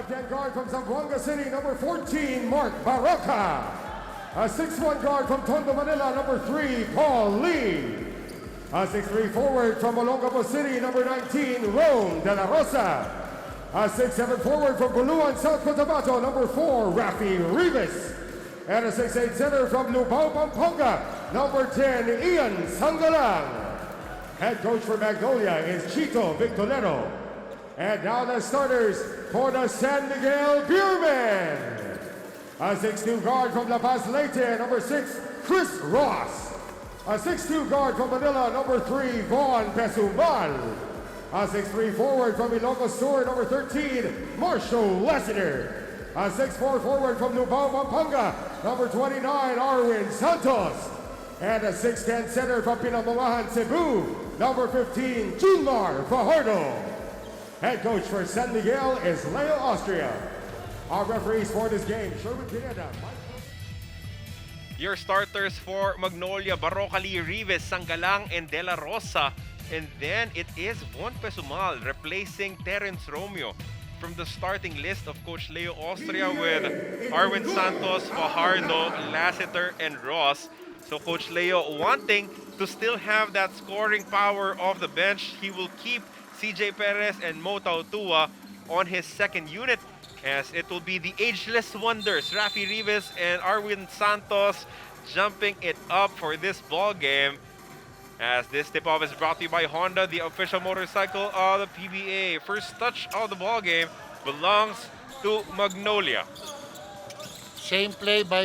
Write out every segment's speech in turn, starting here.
left-hand guard from Zamboanga City, number 14, Mark Barroca. A 6'1 guard from Tondo, Manila, number 3, Paul Lee. A 6'3 forward from Olongapo City, number 19, Rome De La Rosa. A 6'7 forward from Buluan, South Cotabato, number 4, Rafi Rivas. And a 6'8 center from Lubao, Pampanga, number 10, Ian Sangalang. Head coach for Magnolia is Chito Victorero. And now the starters for the San Miguel Beermen. A 6'2 guard from La Paz Leyte, number 6, Chris Ross. A 6'2 guard from Manila, number 3, Vaughn Pesumal. A 6'3 forward from Ilocos Sur, number 13, Marshall Lassiter. A 6'4 forward from Lubao, Pampanga, number 29, Arwin Santos. And a 6'10 center from Pinamalahan, Cebu, number 15, Junmar Fajardo. Head coach for San Miguel is Leo Austria. Our referees for this game, Sherman Pineda. Your starters for Magnolia, Barroca, Lee, Rivas, Sangalang, and De La Rosa. And then it is Von Pesumal replacing Terence Romeo from the starting list of Coach Leo Austria with Arwin Santos, Fajardo, Lassiter, and Ross. So Coach Leo wanting to still have that scoring power of the bench. He will keep CJ Perez and Mo Tautua on his second unit, as it will be the ageless wonders, Rafi Rivas and Arwin Santos, jumping it up for this ball game. As this tip-off is brought to you by Honda, the official motorcycle of the PBA. First touch of the ball game belongs to Magnolia. Same play by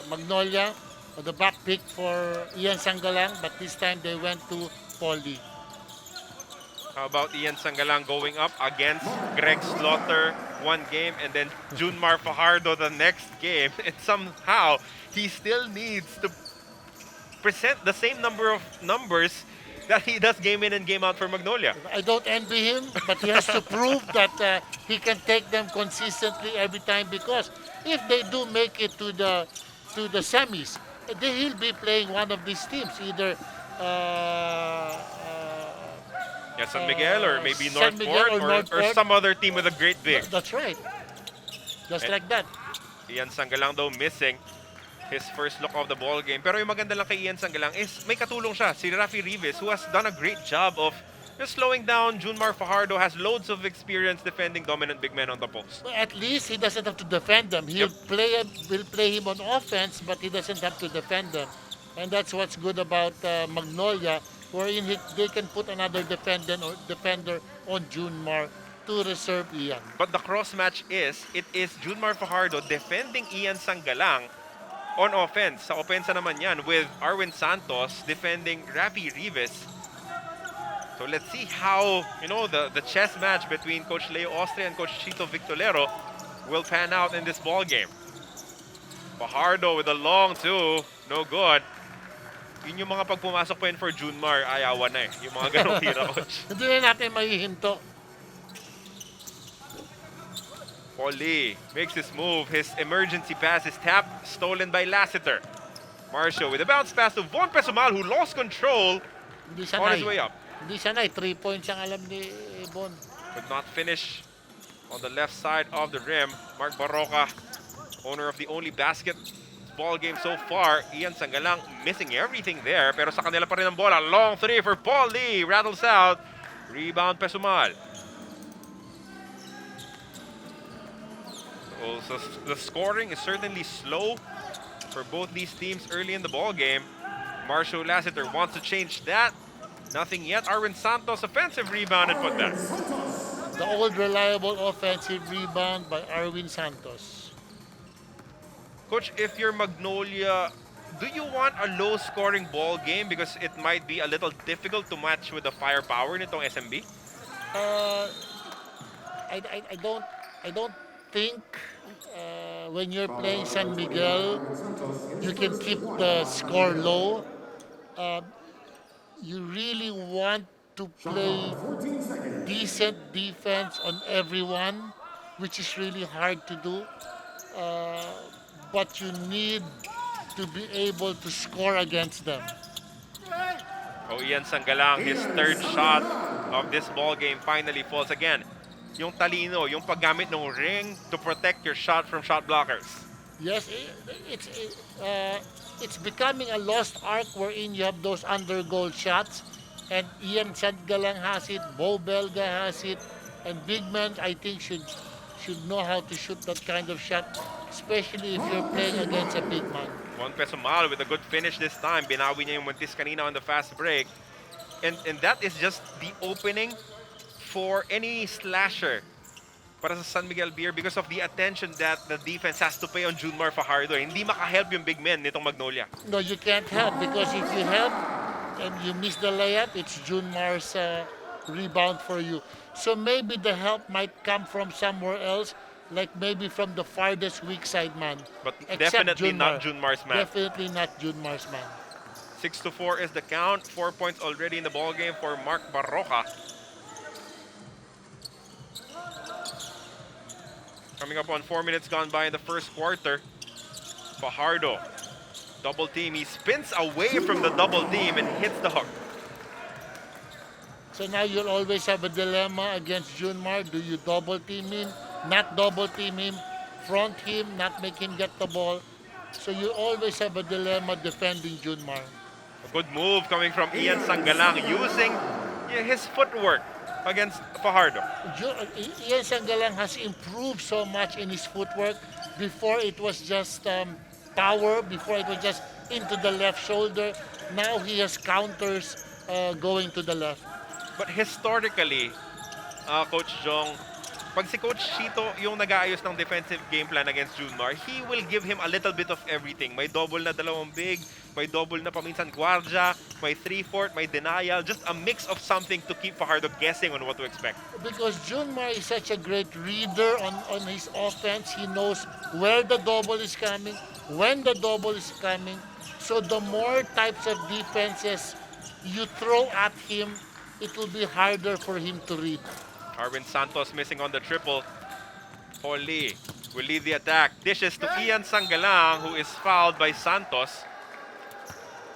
Magnolia. The back pick for Ian Sangalang, but this time they went to Paul Lee. How about Ian Sangalang going up against Greg Slaughter one game and then Junmar Fajardo the next game? And somehow he still needs to present the same number of numbers that he does game in and game out for Magnolia. I don't envy him, but he has to prove that he can take them consistently every time, because if they do make it to the semis, then he'll be playing one of these teams, either San Miguel or maybe San Miguel Northport or some other team with a great big. That's right. Just like that. Ian Sangalang though missing his first look of the ball game. Pero yung maganda lang kay Ian Sangalang is may katulong siya, si Rafi Rivas, who has done a great job of just slowing down. Junmar Fajardo has loads of experience defending dominant big men on the post. Well, at least he doesn't have to defend them. Will play him on offense, but he doesn't have to defend them. And that's what's good about Magnolia, wherein they can put another defender on Junmar to reserve Ian. But the cross match is Junmar Fajardo defending Ian Sangalang on offense. Sa opensa naman yan with Arwin Santos defending Rafi Rivas. So let's see how, the chess match between Coach Leo Austria and Coach Chito Victorero will pan out in this ball game. Fajardo with a long two, no good. Yun yung mga pagpumasok pa yun for Junmar, ayawan na eh. Yung mga ganong tira, Coach. Hindi na natin mahihinto. Paul Lee makes his move. His emergency pass is tapped, stolen by Lassiter. Marshall with a bounce pass to Von Pesumal, who lost control on his way up. Hindi sanay. 3 points ang alam ni Bon. Could not finish on the left side of the rim. Mark Barroca, owner of the only basketball game so far. Ian Sangalang missing everything there. Pero sa kanila pa rin ang bola. Long three for Paul Lee. Rattles out. Rebound Pesumal. So the scoring is certainly slow for both these teams early in the ball game. Marshall Lassiter wants to change that. Nothing yet. Arwin Santos offensive rebound and put back. The old reliable offensive rebound by Arwin Santos. Coach, if you're Magnolia, do you want a low-scoring ball game because it might be a little difficult to match with the firepower nitong SMB? I don't think when you're playing San Miguel, you can keep the score low. You really want to play decent defense on everyone, which is really hard to do. But you need to be able to score against them. Oh, Ian Sangalang, his third shot of this ball game finally falls again. yung talino, yung paggamit ng ring to protect your shot from shot blockers. Yes, it's becoming a lost art wherein you have those under goal shots, and Ian Sandgalang has it, Bo Belga has it, and Beermen I think should know how to shoot that kind of shot, especially if you're playing against a big man. Juan Pesumal with a good finish this time. Binawi niya yung Montis kanina on the fast break. And that is just the opening for any slasher para sa San Miguel Beer because of the attention that the defense has to pay on Junmar Fajardo. Hindi makahelp yung big men nitong Magnolia. No, you can't help because if you help and you miss the layup, it's Junmar's rebound for you. So maybe the help might come from somewhere else, like maybe from the farthest weak side man. But Except definitely Junmar. not Junmar's man. Definitely not Junmar's man. 6-4 is the count. 4 points already in the ball game for Mark Barroca. Coming up on 4 minutes gone by in the first quarter. Fajardo, double team. He spins away from the double team and hits the hook. So now you'll always have a dilemma against Junmar. Do you double team him, not double team him, front him, not make him get the ball? So you always have a dilemma defending Junmar. A good move coming from Ian Sanggalang using his footwork against Fajardo. Ian Sanggalang has improved so much in his footwork. Before it was just power, before it was just into the left shoulder. Now he has counters going to the left. But historically, Coach Jong, pag si Coach Chito yung nag-aayos ng defensive game plan against Junmar, he will give him a little bit of everything. May double na dalawang big, may double na paminsan guardia, may 3-4, may denial, just a mix of something to keep Fajardo guessing on what to expect. Because Junmar is such a great reader on his offense. He knows where the double is coming, when the double is coming. So the more types of defenses you throw at him, it will be harder for him to read. Arvin Santos missing on the triple. Paul Lee will lead the attack. Dishes to Ian Sanggalang, who is fouled by Santos.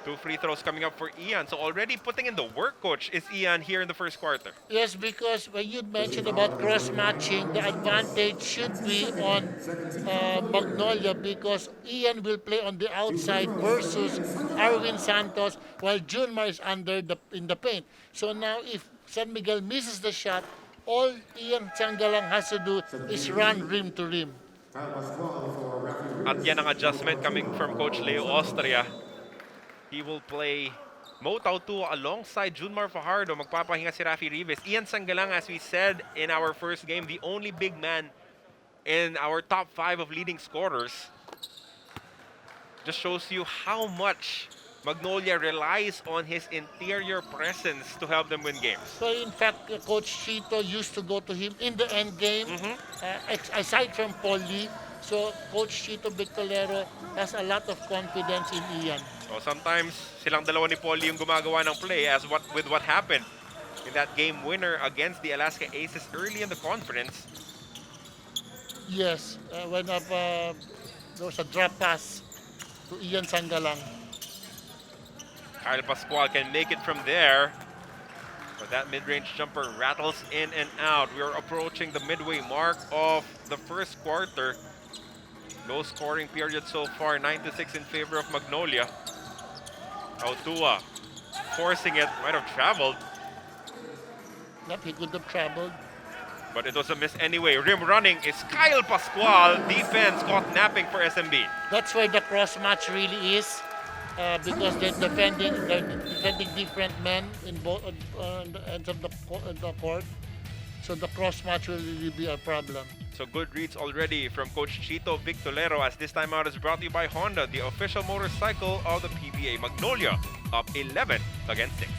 2 free throws coming up for Ian. So already putting in the work, Coach, is Ian here in the first quarter. Yes, because when you mentioned about cross-matching, the advantage should be on Magnolia because Ian will play on the outside versus Arvin Santos while Junmar is in the paint. So now if San Miguel misses the shot, all Ian Sanggalang has to do is run rim to rim. At yan ang adjustment coming from Coach Leo Austria. He will play Mo Tautua alongside Junmar Fajardo. Magpapahinga si Rafi Rivas. Ian Sanggalang, as we said in our first game, the only big man in our top 5 of leading scorers. Just shows you how much Magnolia relies on his interior presence to help them win games. So in fact, Coach Chito used to go to him in the end game, aside from Paul Lee. So Coach Chito Victolero has a lot of confidence in Ian. So sometimes silang dalawa ni Paul Lee yung gumagawa ng play as with what happened in that game winner against the Alaska Aces early in the conference. Yes, when there was a drop pass to Ian Sanggalang. Kyle Pascual can make it from there. But that mid-range jumper rattles in and out. We are approaching the midway mark of the first quarter. Low scoring period so far, 9-6 in favor of Magnolia. Autua forcing it, might have traveled. Yep, he could have traveled. But it was a miss anyway. Rim running is Kyle Pascual. Defense caught napping for SMB. That's where the cross match really is. Because they're defending different men in both the ends of the court. So the cross match will really be a problem. So good reads already from Coach Chito Victolero as this time out is brought to you by Honda, the official motorcycle of the PBA. Magnolia up 11 against 6.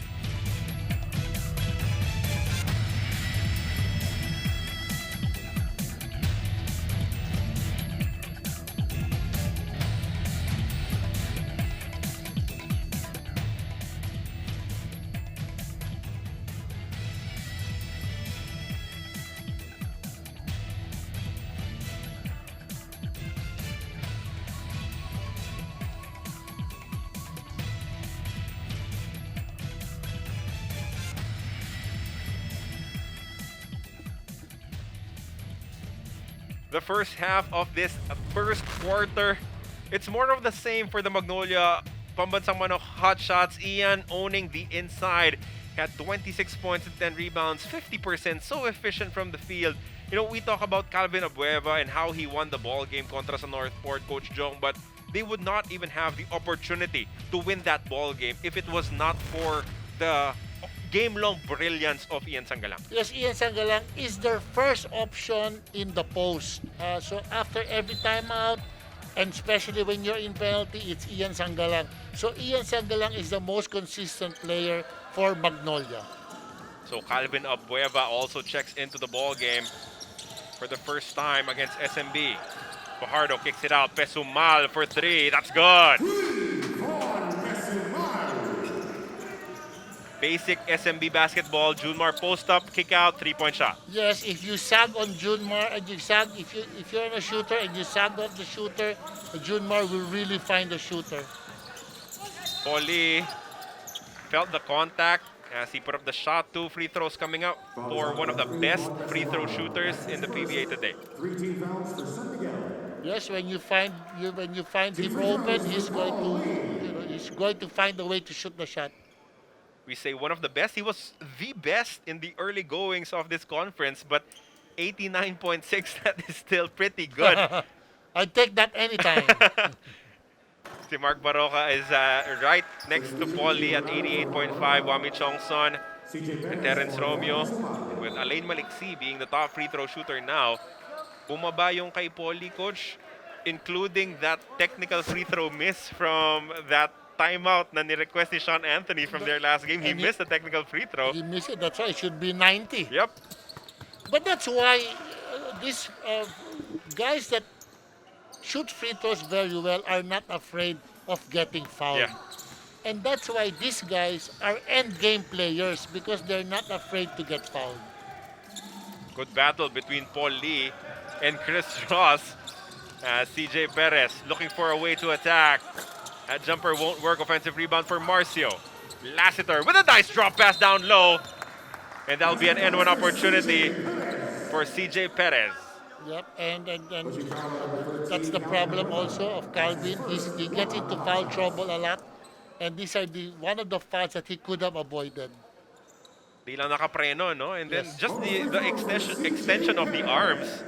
the first half of this first quarter. It's more of the same for the Magnolia Pambansang Manok Hotshots. Ian owning the inside. Had 26 points and 10 rebounds, 50%, so efficient from the field. You know, we talk about Calvin Abueva and how he won the ball game contra sa Northport, Coach Jong, but they would not even have the opportunity to win that ball game if it was not for the game-long brilliance of Ian Sangalang. Yes, Ian Sangalang is their first option in the post. So after every timeout, and especially when you're in penalty, it's Ian Sangalang. So Ian Sangalang is the most consistent player for Magnolia. So Calvin Abueva also checks into the ball game for the first time against SMB. Fajardo kicks it out. Pesumal for three. That's good. Basic SMB basketball. Junmar post up, kick out, 3-point shot. Yes, if you sag on Junmar and you sag, if you're a shooter and you sag off the shooter, Junmar will really find the shooter. Poli felt the contact as he put up the shot. 2 free throws coming up for one of the best free throw shooters in the PBA today. 3 team fouls for San Miguel. Yes, when you find him open, he's going to find a way to shoot the shot. We say one of the best. He was the best in the early goings of this conference, but 89.6, that is still pretty good. I'd take that anytime. Si Mark Baroka is right next to Poli at 88.5. Wami Chongson and Terence Romeo, with Alain Maliksi being the top free throw shooter now. Bumaba yung kay Poli, Coach, including that technical free throw miss from that timeout na ni-request ni Sean Anthony from their last game. He missed the technical free throw. He missed it. That's why it should be 90. Yep. But that's why these guys that shoot free throws very well are not afraid of getting fouled. Yeah. And that's why these guys are end game players, because they're not afraid to get fouled. Good battle between Paul Lee and Chris Ross. CJ Perez looking for a way to attack. That jumper won't work. Offensive rebound for Marcio. Lassiter with a nice drop pass down low. And that'll be an N1 opportunity for CJ Perez. Yep, and that's the problem also of Calvin. He gets into foul trouble a lot. And these are one of the fouls that he could have avoided. Di lang nakapreno, no? And then Yes. just the extension of the arms.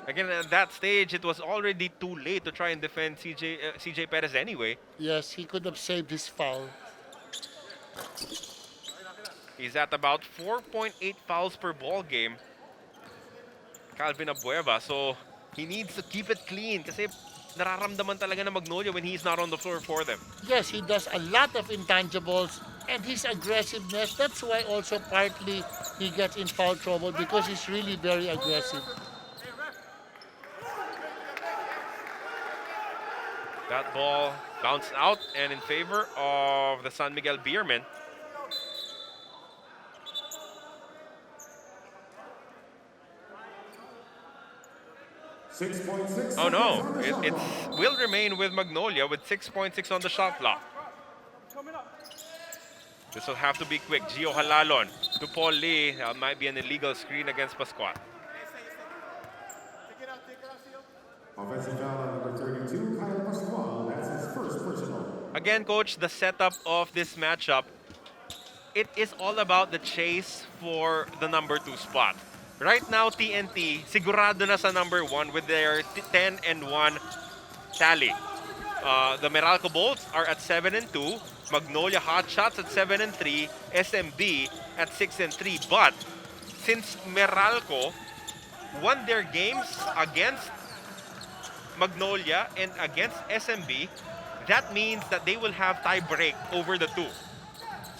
Again, at that stage, it was already too late to try and defend CJ Perez anyway. Yes, he could have saved his foul. He's at about 4.8 fouls per ball game. Calvin Abueva, so he needs to keep it clean kasi nararamdaman talaga na Magnolia when he's not on the floor for them. Yes, he does a lot of intangibles, and his aggressiveness, that's why also partly he gets in foul trouble, because he's really very aggressive. That ball bounced out and in favor of the San Miguel Beermen. Oh no, it will remain with Magnolia with 6.6 on the shot clock. This will have to be quick. Gio Halalon to Paul Lee. That might be an illegal screen against Pascual. Offensive foul on number 32, Kyle Pascual. That's his first personal. Again, Coach, the setup of this matchup, it is all about the chase for the number 2 spot. Right now, TNT, sigurado na sa number 1 with their 10-1 tally. The Meralco Bolts are at 7-2. Magnolia Hotshots at 7-3. SMB at 6-3. But since Meralco won their games against Magnolia and against SMB, that means that they will have tie break over the 2.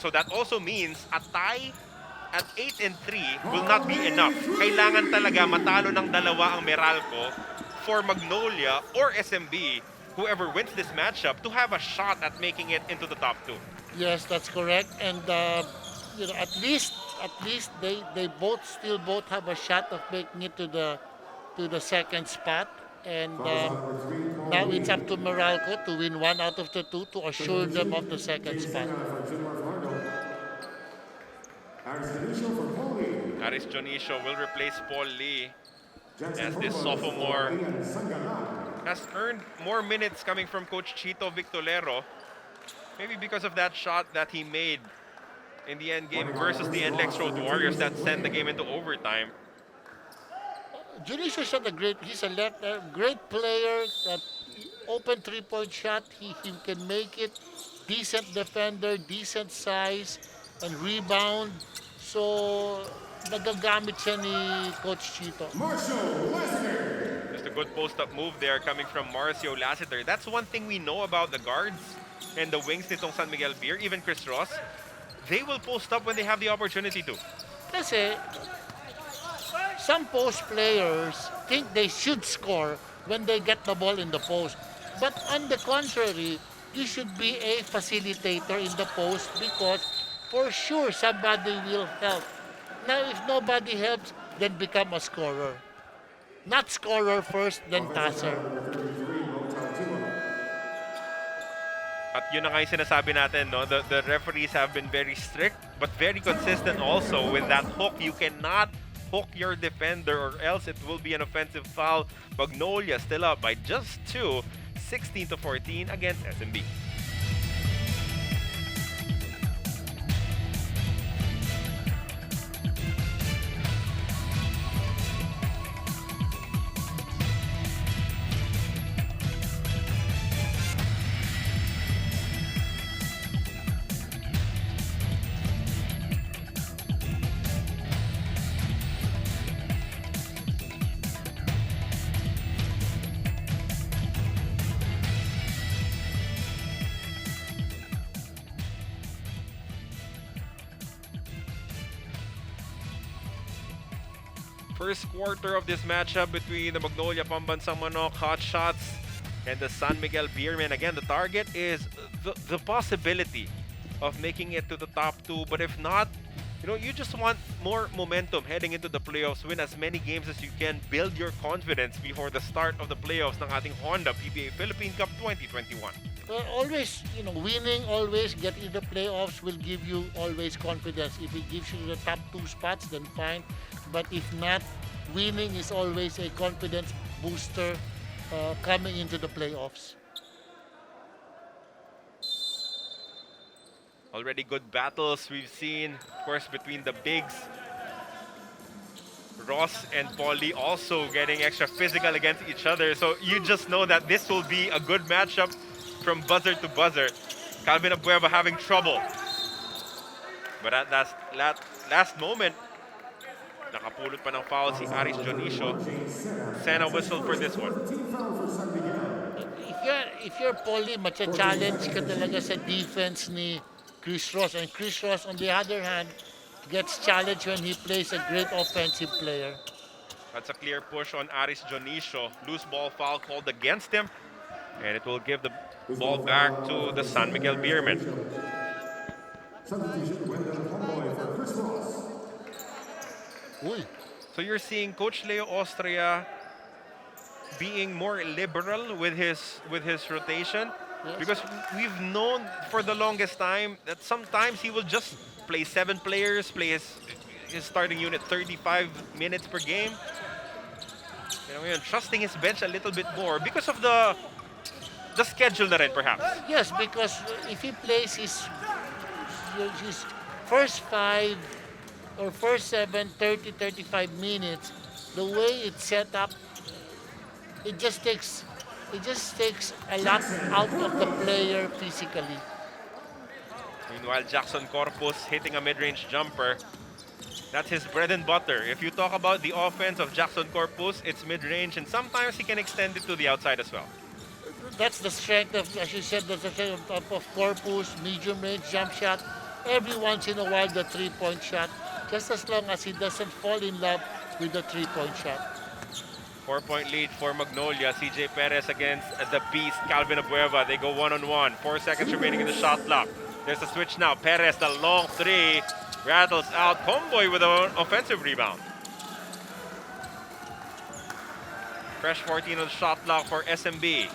So that also means a tie at 8-3 will not be enough. Kailangan talaga matalo ng dalawa ang Meralco for Magnolia or SMB, whoever wins this matchup, to have a shot at making it into the top 2. Yes, that's correct. And at least they both have a shot of making it to the second spot. And now it's up to Meralco to win 1 out of the 2 to assure them of the second spot. Aris Jonicio will replace Paul Lee. as this sophomore has earned more minutes coming from Coach Chito Victolero. Maybe because of that shot that he made in the end game versus the NLEX Road Warriors that sent the game into overtime. Junicio shot he's a great player. Open three-point shot, he can make it. Decent defender, decent size, and rebound. So, nagagamit siya ni Coach Chito. Just a good post-up move there coming from Marcio Lassiter. That's one thing we know about the guards and the wings nitong San Miguel Beer, even Chris Ross. They will post up when they have the opportunity to. Kasi, some post players think they should score when they get the ball in the post. But on the contrary, you should be a facilitator in the post because for sure somebody will help. Now, if nobody helps, then become a scorer. Not scorer first, then passer. At yun na nga yung sinasabi natin, no? The referees have been very strict but very consistent also with that hook. You cannot hook your defender or else it will be an offensive foul. Magnolia still up by just 2, 16-14 against SMB. First quarter of this matchup between the Magnolia Pambansang Manok Hotshots and the San Miguel Beermen. Again, the target is the possibility of making it to the top 2. But if not, you just want more momentum heading into the playoffs. Win as many games as you can. Build your confidence before the start of the playoffs ng ating Honda PBA Philippine Cup 2021. Well, always, winning always, get in the playoffs will give you always confidence. If it gives you the top 2 spots, then fine. But if not, winning is always a confidence booster coming into the playoffs. Already good battles we've seen, of course, between the bigs. Ross and Paulie also getting extra physical against each other. So you just know that this will be a good matchup from buzzer to buzzer. Calvin Abueva having trouble. But at that last moment, nakapulot pa ng foul si Aris Dionisio. Sena whistle for this one. If you're Paulie, matcha-challenge ka talaga sa defense ni Chris Ross. And Chris Ross, on the other hand, gets challenged when he plays a great offensive player. That's a clear push on Aris Dionisio. Loose ball foul called against him. And it will give the ball back to the San Miguel Beermen. So you're seeing Coach Leo Austria being more liberal with his rotation. Yes. Because we've known for the longest time that sometimes he will just play 7 players, play his starting unit 35 minutes per game. Trusting his bench a little bit more because of the schedule na rin, perhaps. Yes, because if he plays his first 5 or first 7, 30, 35 minutes, the way it's set up, it just takes a lot out of the player physically. Meanwhile, Jackson Corpus hitting a mid-range jumper. That's his bread and butter. If you talk about the offense of Jackson Corpus, it's mid-range, and sometimes he can extend it to the outside as well. That's the strength of, as you said, that's the strength of Corpus, medium range jump shot. Every once in a while, the three-point shot. Just as long as he doesn't fall in love with the three-point shot. 4-point lead for Magnolia. CJ Perez against the beast, Calvin Abueva. They go one-on-one. 4 seconds remaining in the shot clock. There's a switch now. Perez, the long 3. Rattles out. Comboy with an offensive rebound. Fresh 14 on the shot clock for SMB.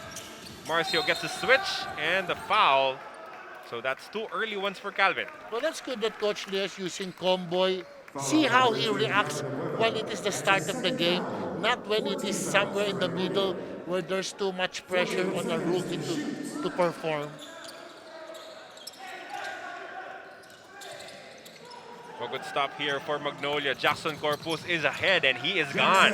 Marcio gets the switch and the foul. So that's 2 early ones for Calvin. Well, that's good that Coach Leo is using Comboy. See how he reacts when it is the start of the game. not when it is somewhere in the middle where there's too much pressure on a rookie to perform. A good stop here for Magnolia. Jackson Corpus is ahead and he is gone.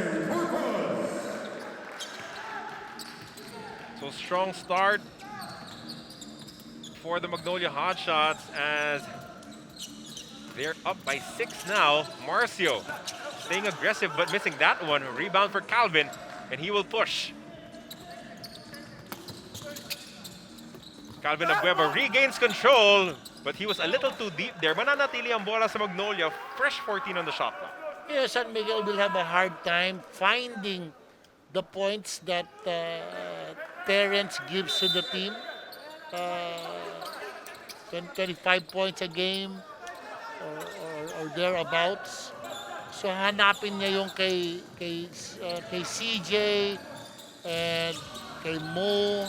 So strong start for the Magnolia Hotshots as they're up by 6 now. Marcio staying aggressive but missing that one. Rebound for Calvin and he will push. Calvin Abueva regains control, but he was a little too deep there. Mananatili ang bola sa Magnolia. Fresh 14 on the shot clock. Yes, San Miguel will have a hard time finding the points that Terence gives to the team. 25 points a game or thereabouts. So hanapin niya yung kay CJ and kay Mo.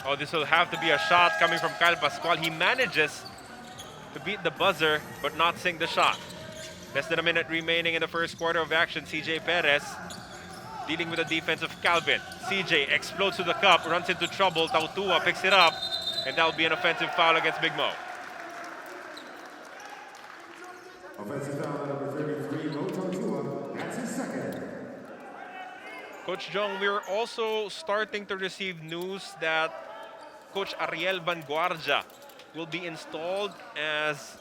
Oh, this will have to be a shot coming from Kyle Pascual. He manages to beat the buzzer but not sink the shot. Less than a minute remaining in the first quarter of action. CJ Perez dealing with the defense of Calvin. CJ explodes to the cup, runs into trouble. Tautua picks it up, and that'll be an offensive foul against Big Mo. Offensive foul number 33, Mo Tautua. That's his second. Coach Jong, we're also starting to receive news that Coach Ariel Vanguardia will be installed as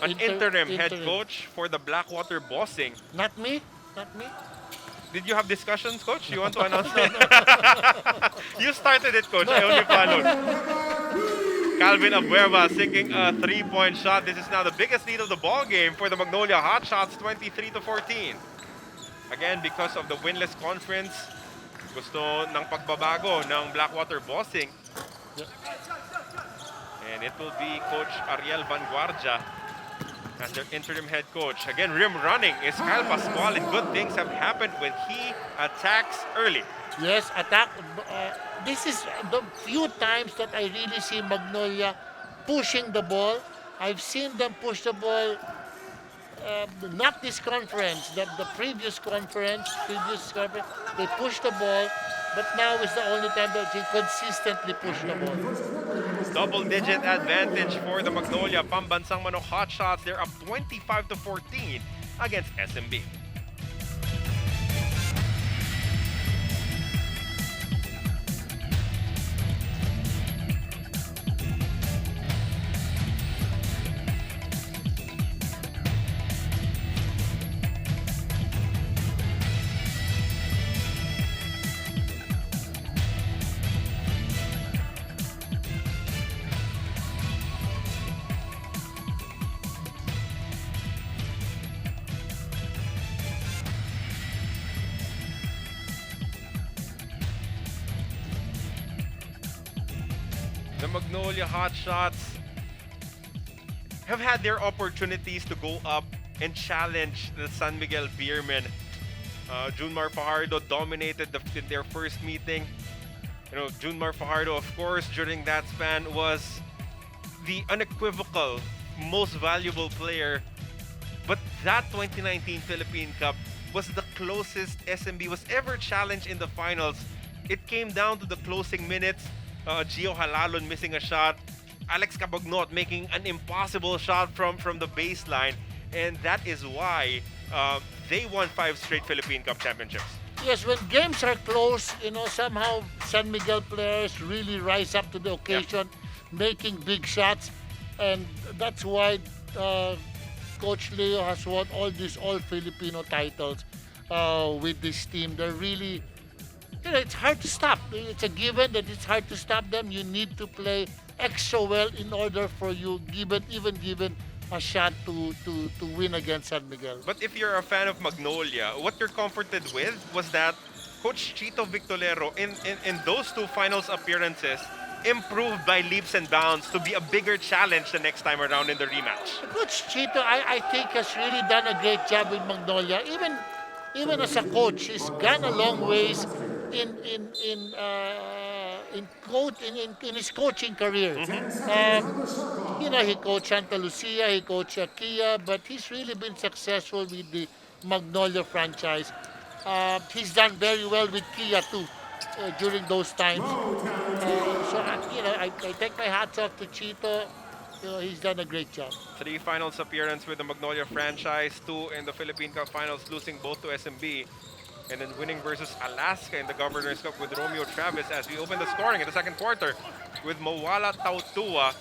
an interim head coach for the Blackwater Bossing. Not me. Not me. Did you have discussions, Coach? You want to announce it? You started it, Coach. I only followed. Calvin Abueva sinking a three-point shot. This is now the biggest lead of the ball game for the Magnolia Hotshots, 23-14. Again, because of the winless conference, gusto ng pagbabago ng Blackwater Bossing. And it will be Coach Ariel Vanguardia as their interim head coach. Again, rim running is Kyle Pascual, and good things have happened when he attacks early. Yes, attack. This is the few times that I really see Magnolia pushing the ball. I've seen them push the ball, not this conference, the previous conference, they pushed the ball, but now is the only time that they consistently push the ball. Double-digit advantage for the Magnolia Pambansang Manok Hotshots. They're up 25-14 against SMB. The Magnolia Hotshots have had their opportunities to go up and challenge the San Miguel Beermen. Junmar Fajardo dominated in their first meeting. You know, Junmar Fajardo, of course, during that span was the unequivocal most valuable player. But that 2019 Philippine Cup was the closest SMB was ever challenged in the finals. It came down to the closing minutes. Gio Halalon missing a shot. Alex Cabagnot making an impossible shot from the baseline. And that is why they won 5 straight Philippine Cup championships. Yes, when games are close, you know, somehow San Miguel players really rise up to the occasion, making big shots. And that's why Coach Leo has won all these all-Filipino titles with this team. They're really, you know, it's hard to stop. It's a given that it's hard to stop them. You need to play extra well in order for you, even given a shot to win against San Miguel. But if you're a fan of Magnolia, what you're comforted with was that Coach Chito Victolero in those 2 finals appearances improved by leaps and bounds to be a bigger challenge the next time around in the rematch. Coach Chito, I think, has really done a great job with Magnolia. Even as a coach, he's gone a long ways in in his coaching career. He coached Santa Lucia, he coached Kia, but he's really been successful with the Magnolia franchise. He's done very well with Kia too during those times. I take my hats off to Chito. He's done a great job. 3 finals appearance with the Magnolia franchise, 2 in the Philippine Cup finals, losing both to SMB, and then winning versus Alaska in the Governor's Cup with Romeo Travis as we open the scoring in the second quarter with Mawala Tautua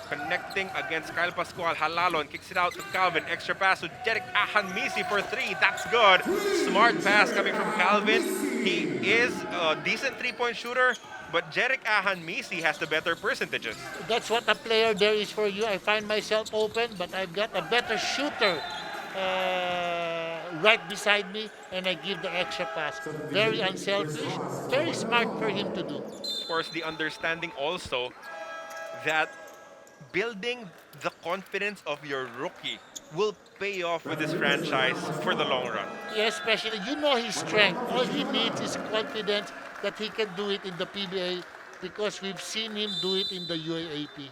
connecting against Kyle Pascual. Halalon kicks it out to Calvin. Extra pass to Jeric Ahanmisi for 3. That's good. Smart pass coming from Calvin. He is a decent 3-point shooter, but Jeric Ahanmisi has the better percentages. That's what a player there is for you. I find myself open, but I've got a better shooter right beside me, and I give the extra pass. Very unselfish, very smart for him to do. Of course, the understanding also that building the confidence of your rookie will pay off with this franchise for the long run. Yeah, especially, his strength. All he needs is confidence that he can do it in the PBA because we've seen him do it in the UAAP.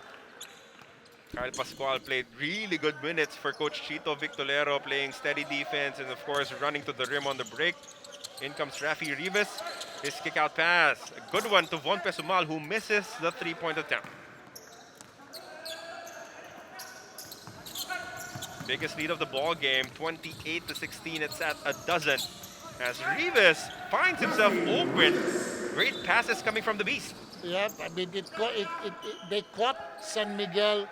Kyle Pascual played really good minutes for Coach Chito Victolero, playing steady defense and of course running to the rim on the break. In comes Rafi Rivas. His kick-out pass. A good one to Von Pesumal, who misses the 3-point attempt. Biggest lead of the ball game, 28-16. It's at a dozen as Rivas finds himself open. Great passes coming from the Beast. Yep, I mean, they caught San Miguel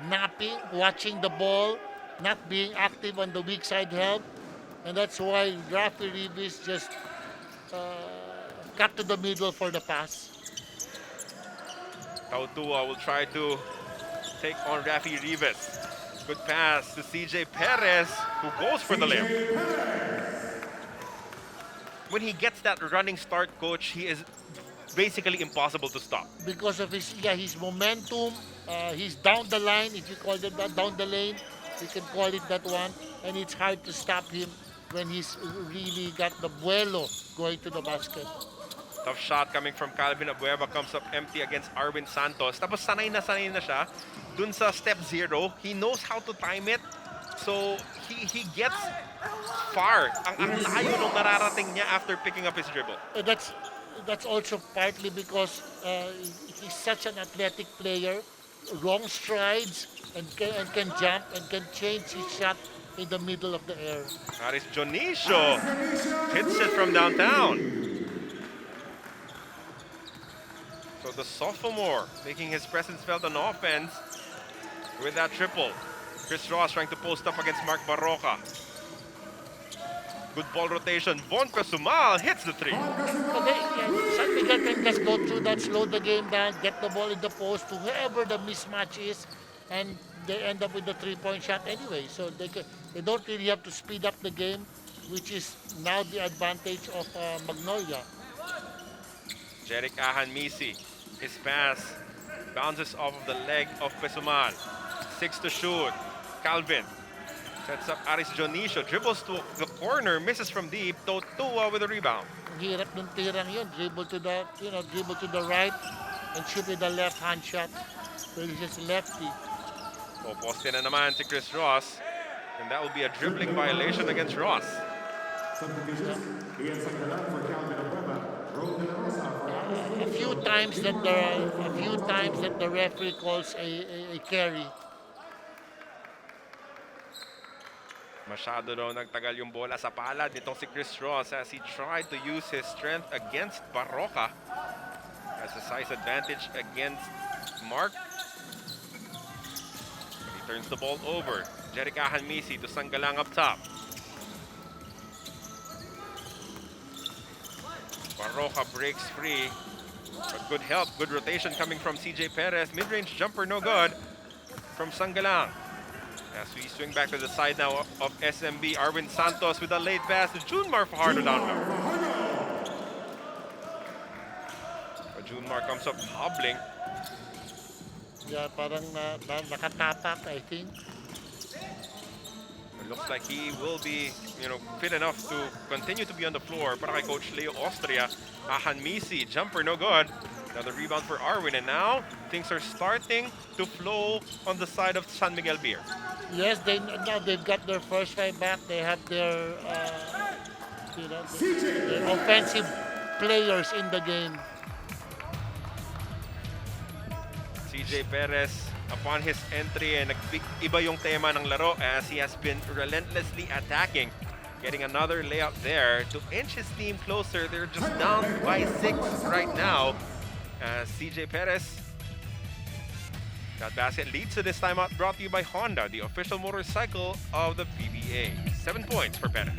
napping, watching the ball, not being active on the weak side help. And that's why Rafi Rivas just cut to the middle for the pass. Tautua will try to take on Rafi Rivas. Good pass to CJ Perez, who goes for the layup. When he gets that running start, coach, he is basically impossible to stop. Because of his momentum, he's down the line, if you call it that, down the lane, you can call it that one, and it's hard to stop him when he's really got the vuelo going to the basket. Tough shot coming from Calvin Abueva, comes up empty against Arwin Santos. Tapos sanay na siya dun sa step 0. He knows how to time it. So he gets far. Ang layo nung nararating niya after picking up his dribble. That's also partly because he's such an athletic player, long strides, and can jump and can change his shot in the middle of the air. Aris Jonicio hits it from downtown. So the sophomore making his presence felt on offense with that triple. Chris Ross trying to post up against Mark Barroca. Good ball rotation. Von Pesumal hits the 3. San Miguel can just go through that, slow the game down, get the ball in the post to whoever the mismatch is, and they end up with the 3-point shot anyway. So they don't really have to speed up the game, which is now the advantage of Magnolia. Jeric Ahanmisi, his pass bounces off of the leg of Pesumal. 6 to shoot. Calvin sets up Aris Jonicio, dribbles to the corner, misses from deep. Tautua with a rebound. Hirap ng tirang yun. Dribble to the right and shoot with the left hand shot. So he's just lefty. So poste na naman si Chris Ross, and that will be a dribbling violation against Ross. A few times that the referee calls a carry. Masyado daw nagtagal yung bola sa palad nitong si Chris Ross as he tried to use his strength against Barroca. Has a size advantage against Mark. He turns the ball over. Jeric Ahanmisi to Sanggalang up top. Barroca breaks free. But good help, good rotation coming from CJ Perez. Mid-range jumper no good from Sanggalang. As we swing back to the side now of SMB, Arwin Santos with a late pass to Junmar Fajardo down low. But Junmar comes up hobbling. Yeah, parang nakatapak, I think. It looks like he will be, fit enough to continue to be on the floor. Para kay Coach Leo Austria, Ahanmisi, jumper no good. Another rebound for Arwin, and now things are starting to flow on the side of San Miguel Beer. Yes, now they've got their first five back. They have their their offensive players in the game. CJ Perez, upon his entry, and iba yung tema ng laro as he has been relentlessly attacking. Getting another layup there to inch his team closer. They're just down by 6 right now. CJ Perez. That basket leads to this timeout, brought to you by Honda, the official motorcycle of the PBA. 7 points for Perez.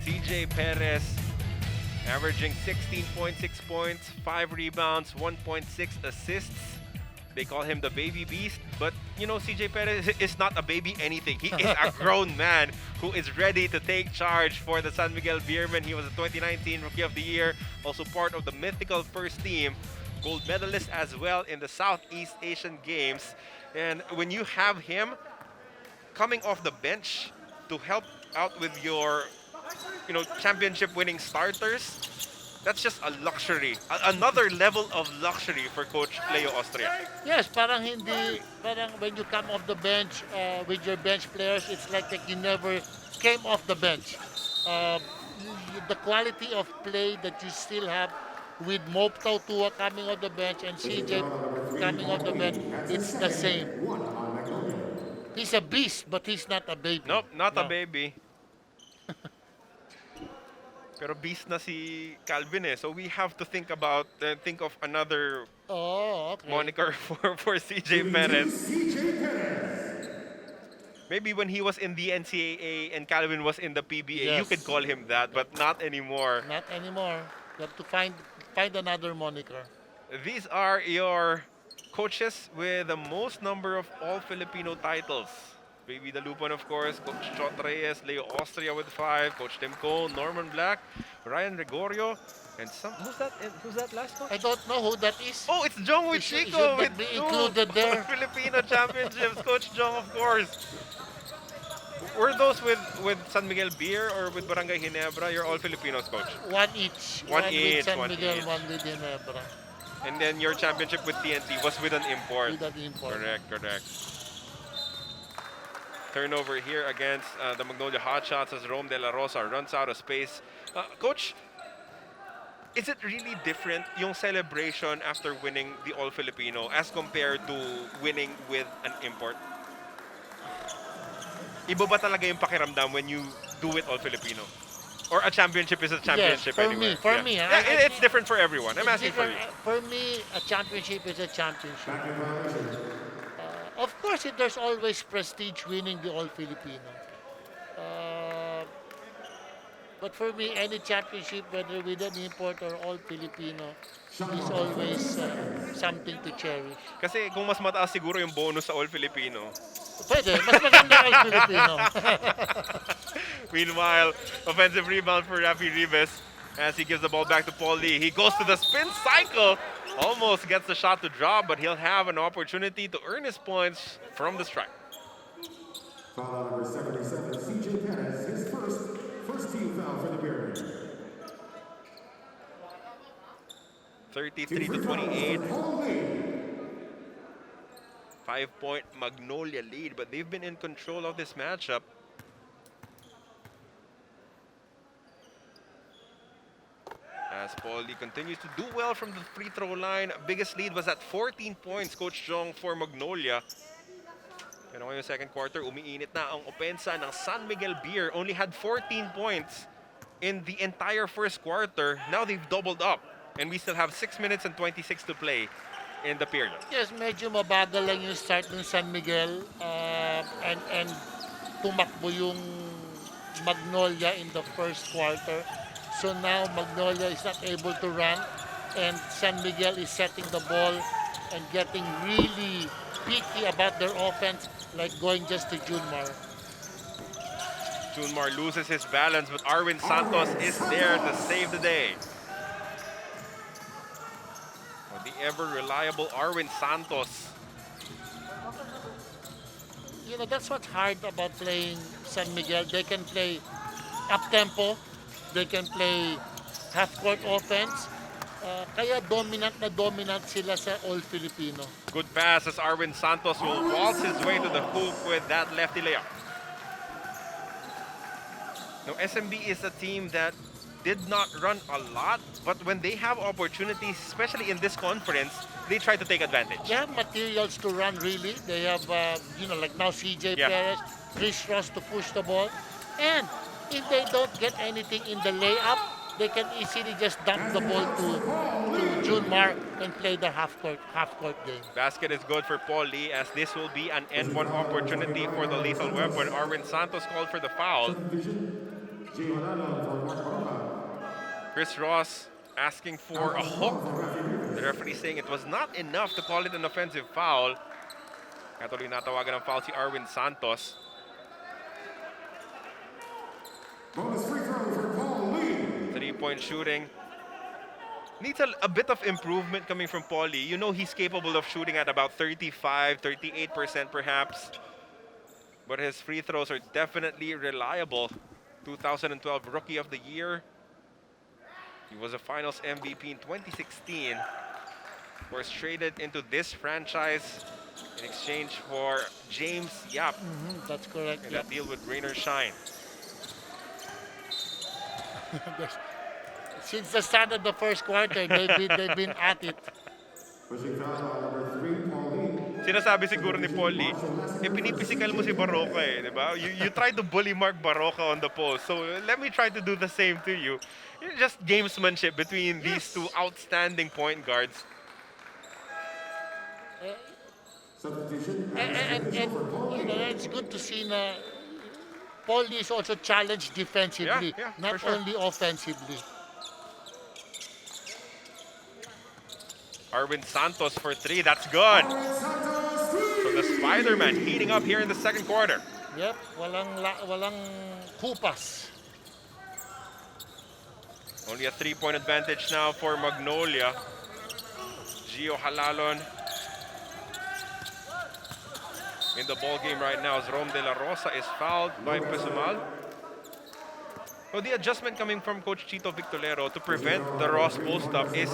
CJ Perez averaging 16.6 points, 5 rebounds, 1.6 assists. They call him the baby beast, but you know, CJ Perez is not a baby anything. He is a grown man who is ready to take charge for the San Miguel Beermen. He was a 2019 Rookie of the Year, also part of the mythical first team, gold medalist as well in the Southeast Asian Games. And when you have him coming off the bench to help out with your championship winning starters, that's just a luxury. Another level of luxury for Coach Leo Austria. Yes, parang when you come off the bench with your bench players, it's like you never came off the bench. The quality of play that you still have with Moptau Tua coming off the bench and CJ coming off the bench, it's the same. He's a beast, but he's not a baby. Nope, not a baby. Pero beast na si Calvin eh. So we have to think of another moniker for CJ Perez. Maybe when he was in the NCAA and Calvin was in the PBA, you could call him that, but not anymore. Not anymore. You have to find another moniker. These are your coaches with the most number of all Filipino titles. Baby Dalupan, of course, Coach Chot Reyes, Leo Austria with 5, Coach Tim Cole, Norman Black, Ryan Gregorio, and who's that last one? I don't know who that is. Oh, it's Jong with Chico with be 2 included there. Filipino championships. Coach Jong, of course. Were those with San Miguel Beer or with Barangay Ginebra? You're all Filipinos, Coach. One each. One with each, San one Miguel, each. one with Ginebra. And then your championship with TNT was with an import. With an import. Correct. Turnover here against the Magnolia Hotshots as Rome De La Rosa runs out of space. Coach, is it really different yung celebration after winning the All-Filipino as compared to winning with an import? Iba ba talaga yung pakiramdam when you do it All-Filipino? Or a championship is a championship anyway? For me, it's different for everyone. I'm asking for you. For me, a championship is a championship. Of course, there's always prestige winning the All-Filipino. But for me, any championship, whether with an import or All-Filipino, is always something to cherish. Kasi kung mas mataas siguro yung bonus sa All-Filipino. Pwede, mas maganda All-Filipino. Meanwhile, offensive rebound for Rafi Rivas as he gives the ball back to Paul Lee. He goes to the spin cycle. Almost gets the shot to drop, but he'll have an opportunity to earn his points from the stripe. Foul number 77, CJ Perez, his first team foul for the Beermen. 33-28. 5-point Magnolia lead, but they've been in control of this matchup. As Paulie continues to do well from the free throw line. Biggest lead was at 14 points, Coach Jong, for Magnolia. Pero ngayong second quarter, umiinit na ang opensa ng San Miguel Beer. Only had 14 points in the entire first quarter. Now they've doubled up. And we still have 6 minutes and 26 to play in the period. Yes, medyo mabagal lang yung start ng San Miguel. And tumakbo yung Magnolia in the first quarter. So now Magnolia is not able to run, and San Miguel is setting the ball and getting really picky about their offense, like going just to Junmar. Junmar loses his balance, but Arwin Santos is there to save the day. Oh, the ever-reliable Arwin Santos. You know, that's what's hard about playing San Miguel. They can play up-tempo, they can play half-court offense. Kaya dominant na dominant sila sa All-Filipino. Good pass as Arwin Santos will waltz his way to the hoop with that lefty layup. Now, SMB is a team that did not run a lot, but when they have opportunities, especially in this conference, they try to take advantage. They have materials to run, really. They have, like now CJ Perez, Chris Ross to push the ball. And if they don't get anything in the layup, they can easily just dump the ball to Junmar and play the half-court game. Basket is good for Paul Lee, as this will be an N1 opportunity for the lethal weapon. Arwin Santos called for the foul. Chris Ross asking for a hook. The referee saying it was not enough to call it an offensive foul. Kaya tuloy natawagan ng foul si Arwin Santos. Bonus free throw for Paul Lee. Three-point shooting. Needs a bit of improvement coming from Paul Lee. You know he's capable of shooting at about 35, 38% perhaps. But his free throws are definitely reliable. 2012 Rookie of the Year. He was a Finals MVP in 2016. Was traded into this franchise in exchange for James Yap. That's correct. In that deal with Rain or Shine. Since the start of the first quarter, they've been at it. Pushing foul number 3, Paul Lee. Sinasabi siguro ni Paul Lee, pinipisikal mo si Barroca di ba? You try to bully Mark Barroca on the post, so let me try to do the same to you. Just gamesmanship between these two outstanding point guards. Substitution. And it's good to see na Paul Lee is also challenged defensively, Yeah, not for sure. only offensively. Arwin Santos for three, that's good. So the Spider-Man heating up here in the second quarter. Yep, walang kupas. Only a three-point advantage now for Magnolia. Gio Halalon in the ball game right now as Rom De La Rosa is fouled by Pesumal. So the adjustment coming from Coach Chito Victolero to prevent the Ross post-up is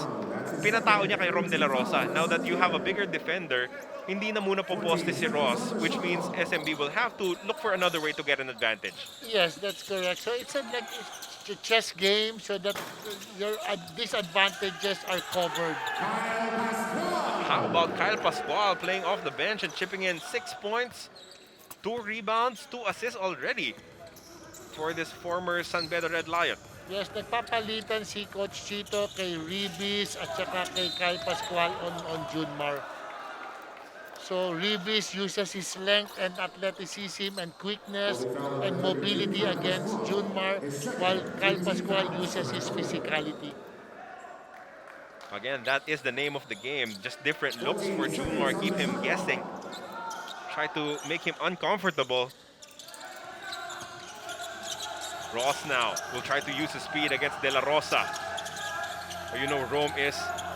pinatao niya kay Rom De La Rosa. Now that you have a bigger defender, hindi na muna poposte si Ross, which means SMB will have to look for another way to get an advantage. Yes, that's correct. So it's a chess game so that your disadvantages are covered. How about Kyle Pascual playing off the bench and chipping in 6 points, 2 rebounds, 2 assists already for this former San Pedro Red Lion. Yes, nagpapalitan si Coach Chito kay Ribis at saka kay Kyle Pascual on Junmar. So Ribis uses his length and athleticism and quickness and mobility against Junmar, while Kyle Pascual uses his physicality. Again, that is the name of the game. Just different looks for Junmar. Keep him guessing. Try to make him uncomfortable. Ross now will try to use his speed against De La Rosa. You know, Rome is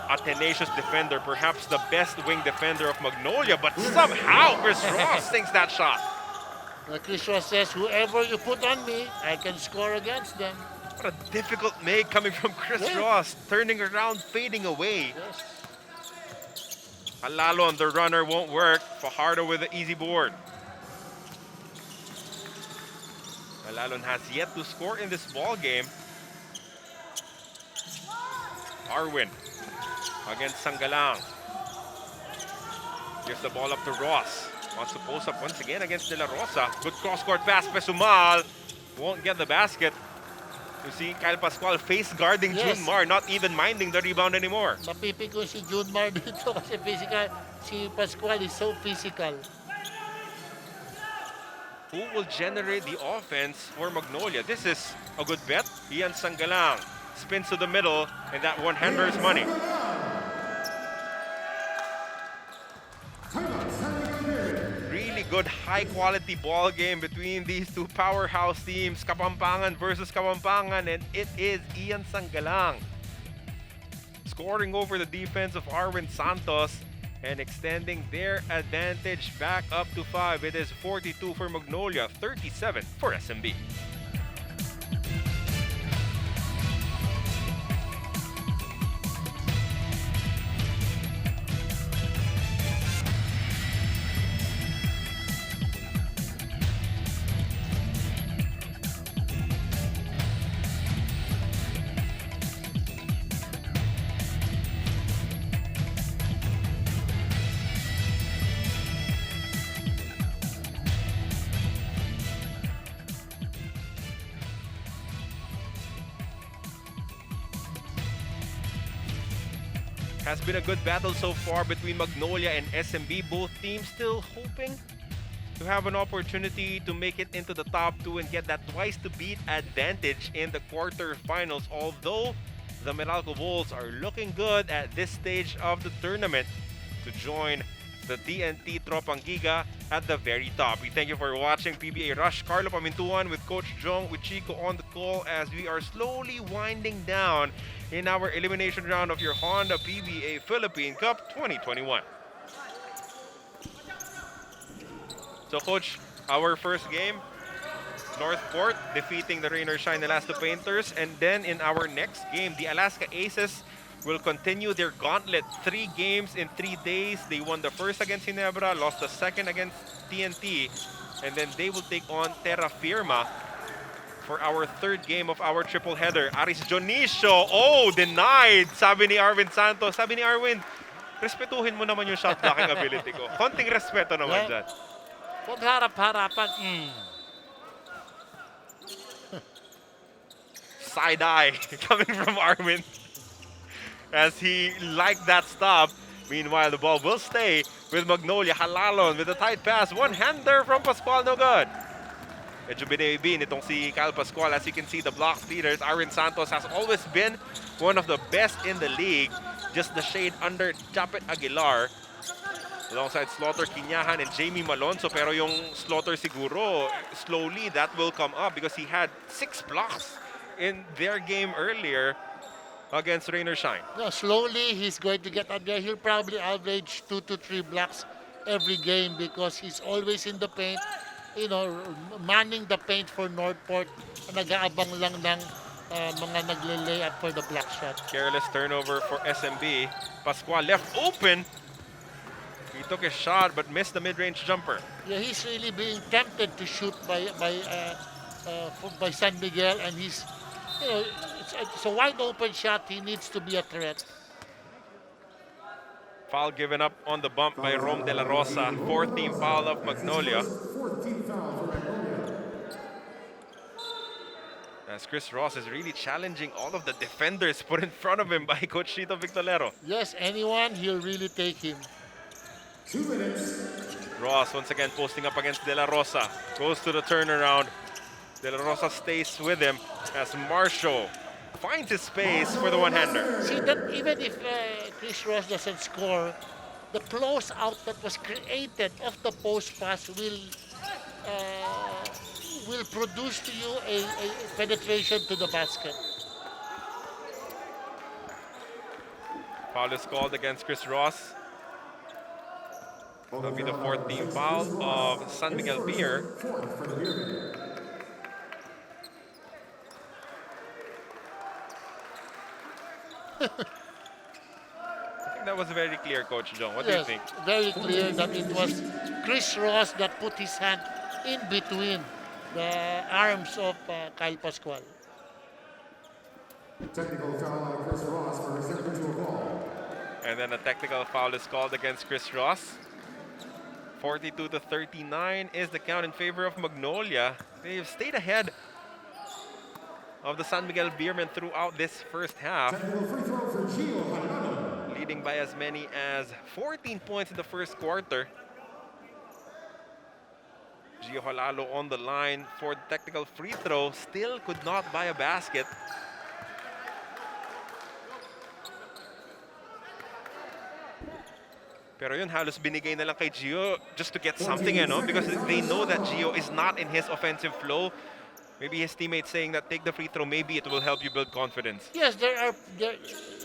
a tenacious defender, perhaps the best wing defender of Magnolia, but somehow Chris Ross sinks that shot. Chris Ross says, whoever you put on me, I can score against them. What a difficult make coming from Chris Ross, turning around, fading away. Yes. Alalo on the runner won't work. Fajardo with the easy board. Alalon has yet to score in this ball game. Arwin against Sangalang. Gives the ball up to Ross. Wants to post up once again against De La Rosa. Good cross-court pass, Pesumal. Won't get the basket. You see Kyle Pascual face guarding Junmar, not even minding the rebound anymore. Mapipiko si Junmar dito kasi physical. Si Pascual is so physical. Who will generate the offense for Magnolia? This is a good bet. Ian Sangalang spins to the middle, and that one-hander is money. Really good high-quality ball game between these two powerhouse teams, Kapampangan versus Kapampangan, and it is Ian Sanggalang scoring over the defense of Arwin Santos and extending their advantage back up to 5. It is 42 for Magnolia, 37 for SMB. Has been a good battle so far between Magnolia and SMB. Both teams still hoping to have an opportunity to make it into the top 2 and get that twice to beat advantage in the quarterfinals. Although the Meralco Wolves are looking good at this stage of the tournament to join the TNT Tropang Giga at the very top. We thank you for watching PBA Rush. Carlo Pamintuan with Coach Jong, with Chico on the call as we are slowly winding down in our elimination round of your Honda PBA Philippine Cup 2021. So Coach, our first game, Northport defeating the Rain or Shine Alaska Painters, and then in our next game, the Alaska Aces will continue their gauntlet. 3 games in 3 days. They won the first against Ginebra, lost the second against TNT, and then they will take on Terra Firma for our third game of our triple header. Aris Jonicio, oh, denied, sabi ni Arwin Santos. Sabi ni Arwin, respetuhin mo naman yung shot blocking ability ko. Konting respeto naman dyan. Huwag harap-harapan. Side eye coming from Arwin as he liked that stop. Meanwhile, the ball will stay with Magnolia. Halalon with a tight pass. One-hander from Pascual, no good. Medyo binibin itong si Kyle Pascual. As you can see, the block leaders, Arwin Santos has always been one of the best in the league. Just the shade under Japet Aguilar. Alongside Slaughter Quinyahan and Jamie Malonzo. Pero yung Slaughter siguro, slowly that will come up because he had 6 blocks in their game earlier against Rain or Shine. Yeah, slowly he's going to get up there. He'll probably average 2 to 3 blocks every game because he's always in the paint, manning the paint for Northport. Nag-aabang lang ng mga nagle-lay up for the block shot. Careless turnover for SMB. Pascual left open. He took a shot but missed the mid-range jumper. Yeah, he's really being tempted to shoot by San Miguel, and he's, it's a wide open shot. He needs to be a threat. Foul given up on the bump by Rom De La Rosa. 4th team foul of Magnolia. As Chris Ross is really challenging all of the defenders put in front of him by Coach Chito Victolero. Yes, anyone, he'll really take him. 2 minutes. Ross once again posting up against De La Rosa. Goes to the turnaround. De La Rosa stays with him as Marshall finds his space for the one-hander. See that even if Chris Ross doesn't score, the close out that was created off the post pass will produce to you a penetration to the basket. Foul is called against Chris Ross. That'll be the 4th team foul of San Miguel Beer. I think that was very clear, Coach Jong. What do you think? Very clear that it was Chris Ross that put his hand in between the arms of Kyle Pascual. Technical foul on Chris Ross for his individual ball. And then a technical foul is called against Chris Ross. 42 to 39 is the count in favor of Magnolia. They've stayed ahead of the San Miguel Beermen throughout this first half, leading by as many as 14 points in the first quarter. Gio Halalo on the line for the technical free throw, still could not buy a basket. Pero yun, halos binigay na lang kay Gio just to get something, because they know that Gio is not in his offensive flow. Maybe his teammates saying that take the free throw, maybe it will help you build confidence. Yes, there,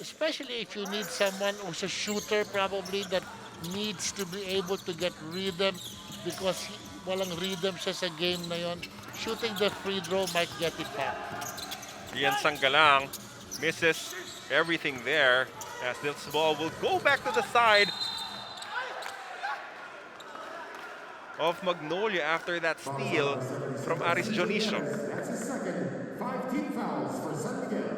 especially if you need someone who's a shooter probably that needs to be able to get rhythm because walang rhythm siya sa game na yon. Shooting the free throw might get it back. Ian Sanggalang misses everything there as this ball will go back to the side of Magnolia after that steal from Aris Dionisio. That's his second. 5 team fouls for San Miguel.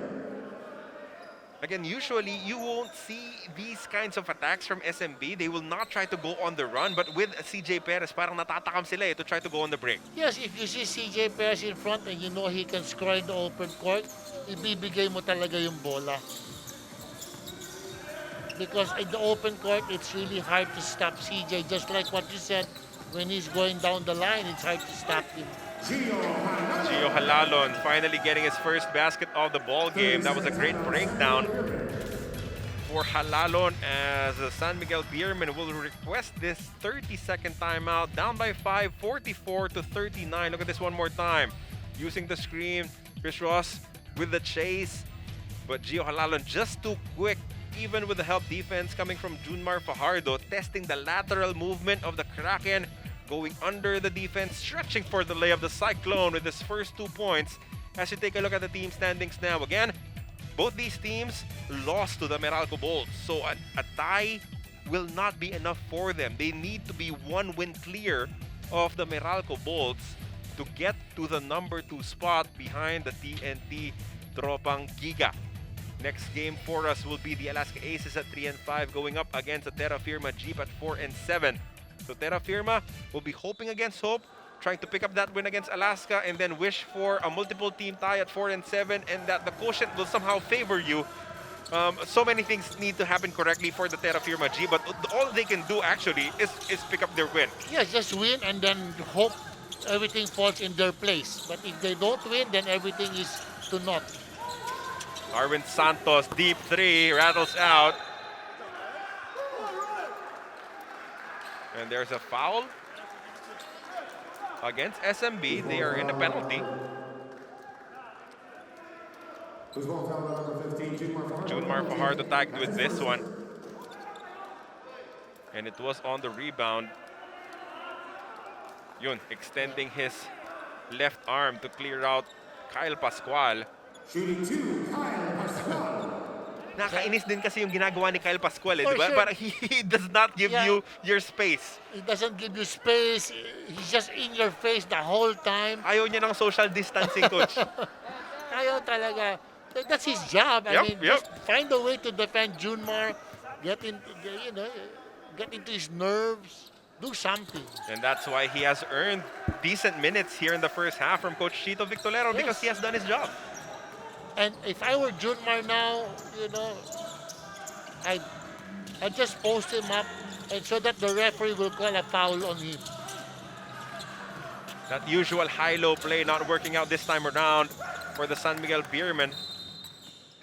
Again, usually you won't see these kinds of attacks from SMB. They will not try to go on the run, but with CJ Perez, parang natatakam sila to try to go on the break. Yes, if you see CJ Perez in front and you know he can score in the open court, ibibigay mo talaga yung bola. Because in the open court, it's really hard to stop CJ. Just like what you said, when he's going down the line, it's hard to stop him. Gio Halalon finally getting his first basket of the ball game. That was a great breakdown for Halalon as the San Miguel Beermen will request this 30-second timeout. Down by 5, 44-39. Look at this one more time. Using the screen, Chris Ross with the chase. But Gio Halalon just too quick, even with the help defense coming from Junmar Fajardo, testing the lateral movement of the Kraken, going under the defense, stretching for the layup. The Cyclone with his first 2 points. As you take a look at the team standings now, again, both these teams lost to the Meralco Bolts. So a tie will not be enough for them. They need to be 1 win clear of the Meralco Bolts to get to the number 2 spot behind the TNT Tropang Giga. Next game for us will be the Alaska Aces at 3-5 going up against the Terra Firma Jeep at 4-7. So Terra Firma will be hoping against hope, trying to pick up that win against Alaska and then wish for a multiple team tie at 4-7 and that the quotient will somehow favor you. So many things need to happen correctly for the Terra Firma G, but all they can do actually is pick up their win. Yes, just win and then hope everything falls in their place. But if they don't win, then everything is to naught. Arvin Santos, deep 3, rattles out. And there's a foul against SMB. They are in a penalty. Junmar Fajardo tagged with this one. And it was on the rebound. Yun, extending his left arm to clear out Kyle Pascual. Shooting 2, Kyle Pascual. Nakainis din kasi yung ginagawa ni Kyle Pascual, For di ba? sure. Parang he does not give you your space. He doesn't give you space. He's just in your face the whole time. Ayaw niya ng social distancing, coach. Ayaw talaga. That's his job. I mean, just find a way to defend Junmar. Get into his nerves. Do something. And that's why he has earned decent minutes here in the first half from Coach Chito Victorero, because he has done his job. And if I were Junmar now, I'd just post him up and so that the referee will call a foul on him. That usual high-low play not working out this time around for the San Miguel Beermen.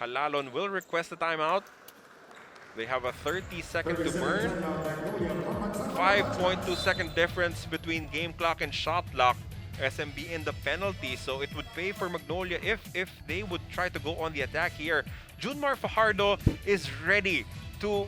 Halalon will request a timeout. They have a 30-second to burn. 5.2-second difference between game clock and shot clock. SMB in the penalty, so it would pay for Magnolia if they would try to go on the attack here. Junmar Fajardo is ready to,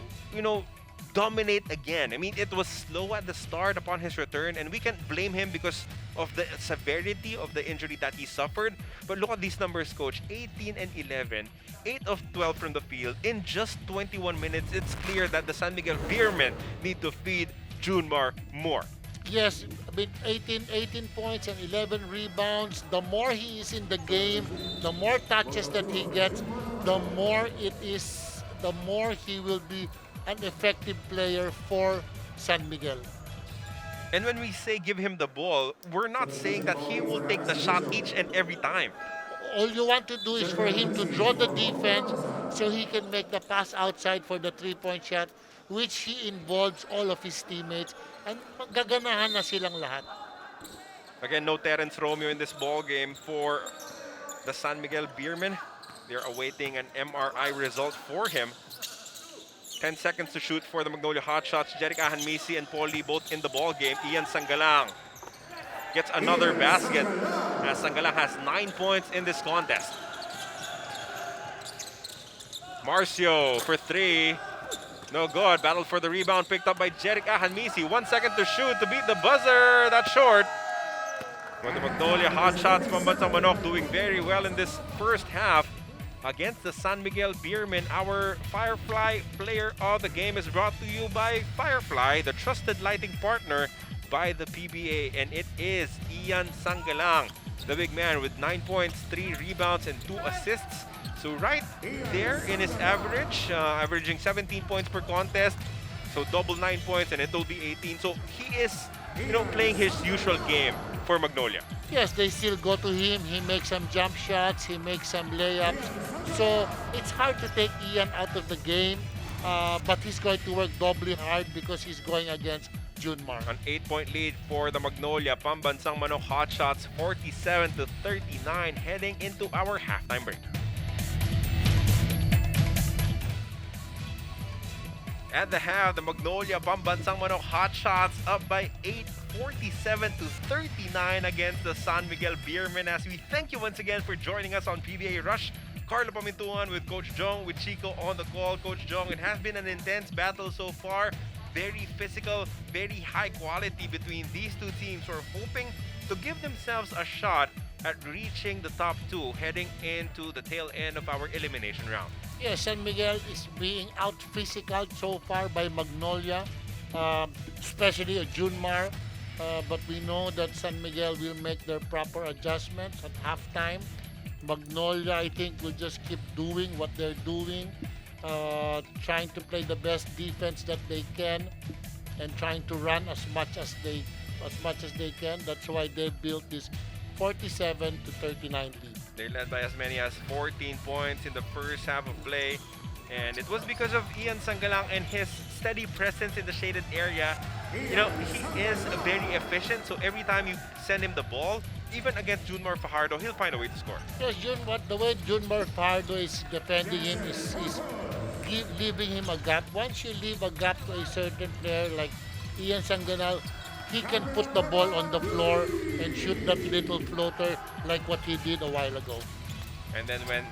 dominate again. I mean, it was slow at the start upon his return, and we can't blame him because of the severity of the injury that he suffered. But look at these numbers, Coach. 18 and 11, 8 of 12 from the field in just 21 minutes. It's clear that the San Miguel Beermen need to feed Junmar more. Yes, with 18 points and 11 rebounds, the more he is in the game, the more touches that he gets, the more he will be an effective player for San Miguel. And when we say give him the ball, we're not saying that he will take the shot each and every time. All you want to do is for him to draw the defense so he can make the pass outside for the three-point shot, which he involves all of his teammates, and gaganahan na silang lahat. Again, no Terence Romeo in this ball game for the San Miguel Beermen. They're awaiting an MRI result for him. 10 seconds to shoot for the Magnolia Hotshots. Jeric Ahanmisi and Paul Lee both in the ball game. Ian Sangalang gets another basket as Sangalang has 9 points in this contest. Marcio for 3. No good. Battle for the rebound picked up by Jeric Ahanmisi. 1 second to shoot to beat the buzzer. That's short. For the Magnolia Hotshots, Pambansang Manok doing very well in this first half against the San Miguel Beermen. Our Firefly player of the game is brought to you by Firefly, the trusted lighting partner by the PBA, and it is Ian Sangalang, the big man with 9 points, 3 rebounds, and 2 assists. So right there in his average, averaging 17 points per contest. So double 9 points, and it'll be 18. So he is, playing his usual game for Magnolia. Yes, they still go to him. He makes some jump shots. He makes some layups. So it's hard to take Ian out of the game, but he's going to work doubly hard because he's going against Junmar. An 8-point lead for the Magnolia. Pambansang Manok Hotshots, 47-39, heading into our halftime break. At the half, the Magnolia Pambansang Manok Hotshots up by 8, 47-39 against the San Miguel Beermen. As we thank you once again for joining us on PBA Rush. Carlo Pamintuan with Coach Jong, with Chico on the call. Coach Jong, it has been an intense battle so far. Very physical, very high quality between these two teams who are hoping to give themselves a shot at reaching the top 2 heading into the tail end of our elimination round. Yes, San Miguel is being out physical so far by Magnolia, especially a Junmar. But we know that San Miguel will make their proper adjustments at halftime. Magnolia, I think, will just keep doing what they're doing, trying to play the best defense that they can, and trying to run as much as they can. That's why they built this 47-39 lead. They led by as many as 14 points in the first half of play. And it was because of Ian Sangalang and his steady presence in the shaded area. He is very efficient. So every time you send him the ball, even against Junmar Fajardo, he'll find a way to score. Yes, the way Junmar Fajardo is defending him is leaving him a gap. Once you leave a gap to a certain player like Ian Sangalang, he can put the ball on the floor and shoot that little floater like what he did a while ago. And then when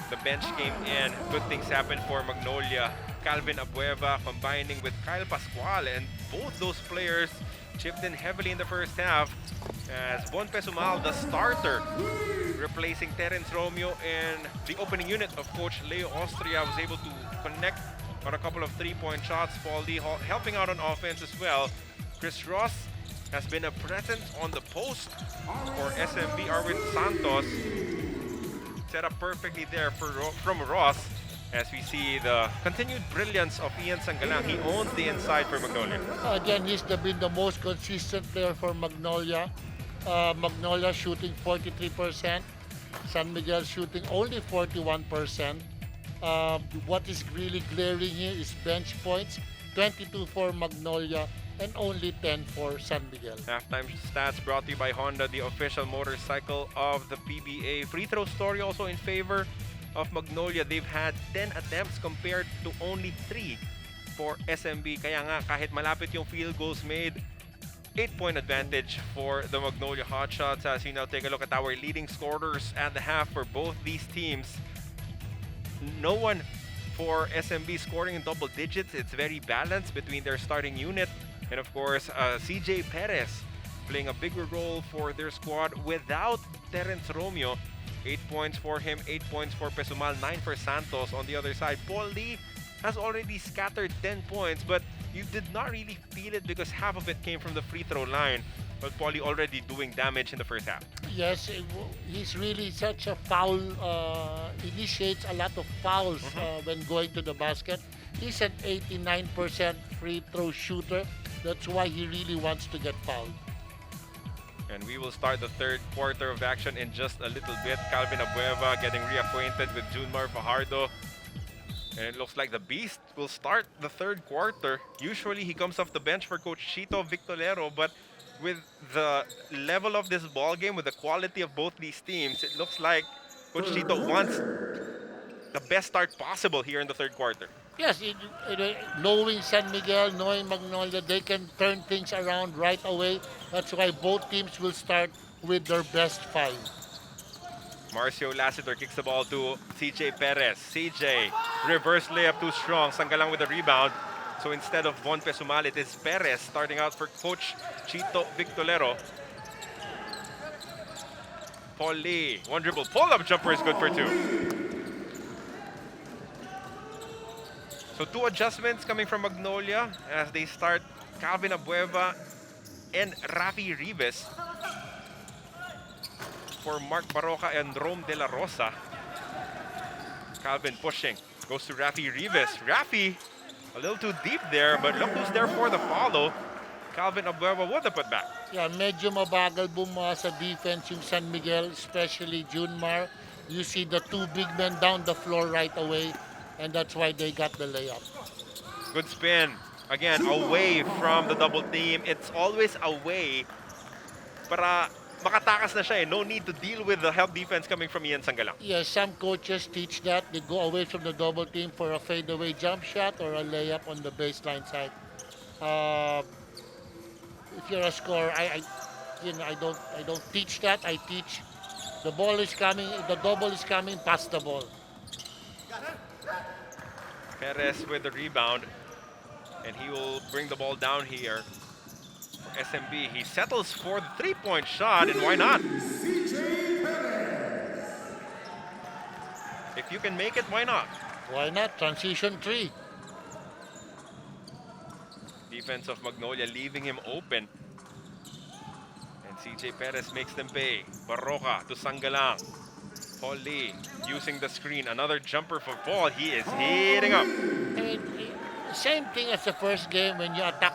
the bench came in, good things happened for Magnolia. Calvin Abueva combining with Kyle Pascual, and both those players chipped in heavily in the first half as Bon Pesumal, the starter, replacing Terence Romeo in the opening unit of Coach Leo Austria, was able to connect on a couple of 3-point shots. Paul Lee helping out on offense as well. Chris Ross has been a presence on the post for SMB. Arwin Santos set up perfectly there from Ross, as we see the continued brilliance of Ian Sangalang. He owns the inside for Magnolia. Again, he's been the most consistent player for Magnolia. Magnolia shooting 43%, San Miguel shooting only 41%. What is really glaring here is bench points, 22 for Magnolia and only 10 for San Miguel. Halftime stats brought to you by Honda, the official motorcycle of the PBA. Free throw story also in favor of Magnolia. They've had 10 attempts compared to only 3 for SMB. Kaya nga, kahit malapit yung field goals made, 8-point advantage for the Magnolia Hotshots. As we now take a look at our leading scorers at the half for both these teams. No one for SMB scoring in double digits. It's very balanced between their starting unit. And of course, CJ Perez playing a bigger role for their squad without Terence Romeo. 8 points for him, 8 points for Pesumal, 9 for Santos. On the other side, Paul Lee has already scattered 10 points, but you did not really feel it because half of it came from the free throw line. But Paul Lee already doing damage in the first half. Yes, he's really such a foul, initiates a lot of fouls when going to the basket. He's an 89% free throw shooter. That's why he really wants to get fouled. And we will start the third quarter of action in just a little bit. Calvin Abueva getting reacquainted with Junmar Fajardo. And it looks like the Beast will start the third quarter. Usually he comes off the bench for Coach Chito Victolero, but with the level of this ball game, with the quality of both these teams, it looks like Coach Chito wants the best start possible here in the third quarter. Yes, knowing San Miguel, knowing Magnolia, they can turn things around right away. That's why both teams will start with their best five. Marcio Lassiter kicks the ball to CJ Perez. CJ, reverse layup too strong. Sangalang with the rebound. So instead of Von Pesumal, it is Perez starting out for Coach Chito Victolero. Paul Lee, one dribble pull-up jumper is good for two. So two adjustments coming from Magnolia as they start Calvin Abueva and Rafi Rivas for Mark Baroca and Rome De La Rosa. Calvin pushing, goes to Rafi Rivas. Rafi, a little too deep there, but look who's there for the follow. Calvin Abueva with the putback. Yeah, medyo mabagal bumuha sa defense yung San Miguel, especially Junmar. You see the two big men down the floor right away, and that's why they got the layup. Good spin. Again, away from the double team. It's always away para makatakas na siya eh. No need to deal with the help defense coming from Ian Sangalang. Yes, some coaches teach that. They go away from the double team for a fadeaway jump shot or a layup on the baseline side. If you're a scorer, I don't teach that. I teach the ball is coming, the double is coming, pass the ball. Perez with the rebound, and he will bring the ball down here for SMB. He settles for the three-point shot, and why not? If you can make it, why not? Why not? Transition 3. Defense of Magnolia leaving him open. And CJ Perez makes them pay. Barroca to Sangalang. Paul Lee using the screen. Another jumper for Paul. He is heating up. I mean, same thing as the first game when you attack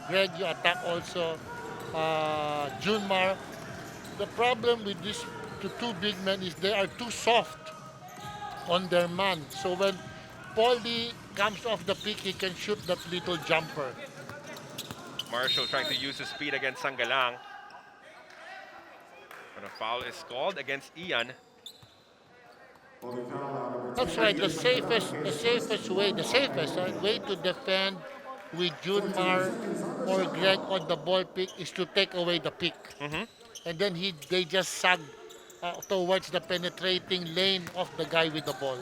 Greg, you attack also Junmar. The problem with these two big men is they are too soft on their man. So when Paul Lee comes off the pick, he can shoot that little jumper. Marshall trying to use his speed against Sangalang. But a foul is called against Ian. That's right. The safest way to defend with Junmar or Greg on the ball pick is to take away the pick, and then they just sag towards the penetrating lane of the guy with the ball.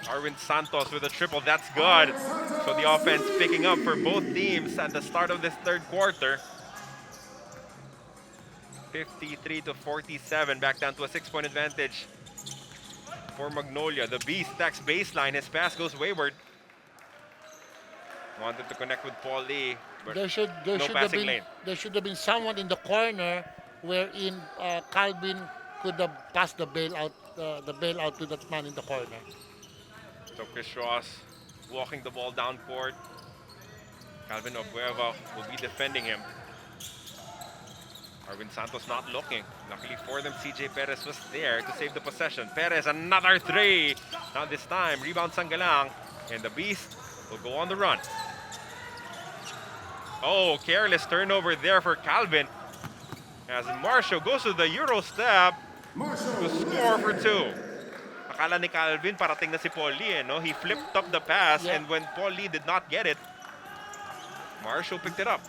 Arwin Santos with a triple. That's good. So the offense picking up for both teams at the start of this third quarter. 53-47. Back down to a 6-point advantage for Magnolia. The Beast stacks baseline. His pass goes wayward. Wanted to connect with Paul Lee, but no passing lane. There should have been someone in the corner wherein Calvin could have passed the bailout to that man in the corner. So Chris Ross walking the ball down court. Calvin Abueva will be defending him. Arvin Santos not looking. Luckily for them, CJ Perez was there to save the possession. Perez, another three. Now this time, rebound Sangalang. And the Beast will go on the run. Oh, careless turnover there for Calvin. As Marshall goes to the Euro step to score for two. Akala ni Calvin parating na si Paul Lee, no? He flipped up the pass, and when Paul Lee did not get it, Marshall picked it up.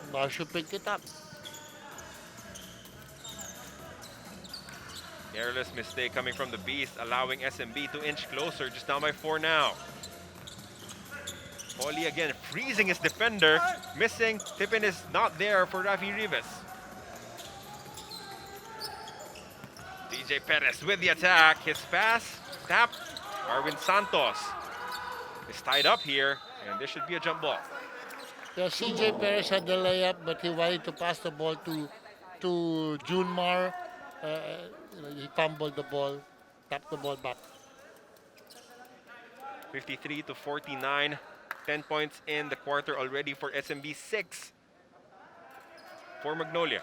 Careless mistake coming from the Beast, allowing SMB to inch closer, just down by 4 now. Paul Lee again freezing his defender, missing. Tippin is not there for Rafi Rivas. DJ Perez with the attack. His pass tapped. Arvin Santos is tied up here, and this should be a jump ball. Yeah, CJ Perez had the layup, but he wanted to pass the ball to Junmar. He fumbled the ball, tapped the ball back. 53-49. 10 points in the quarter already for SMB, 6 for Magnolia.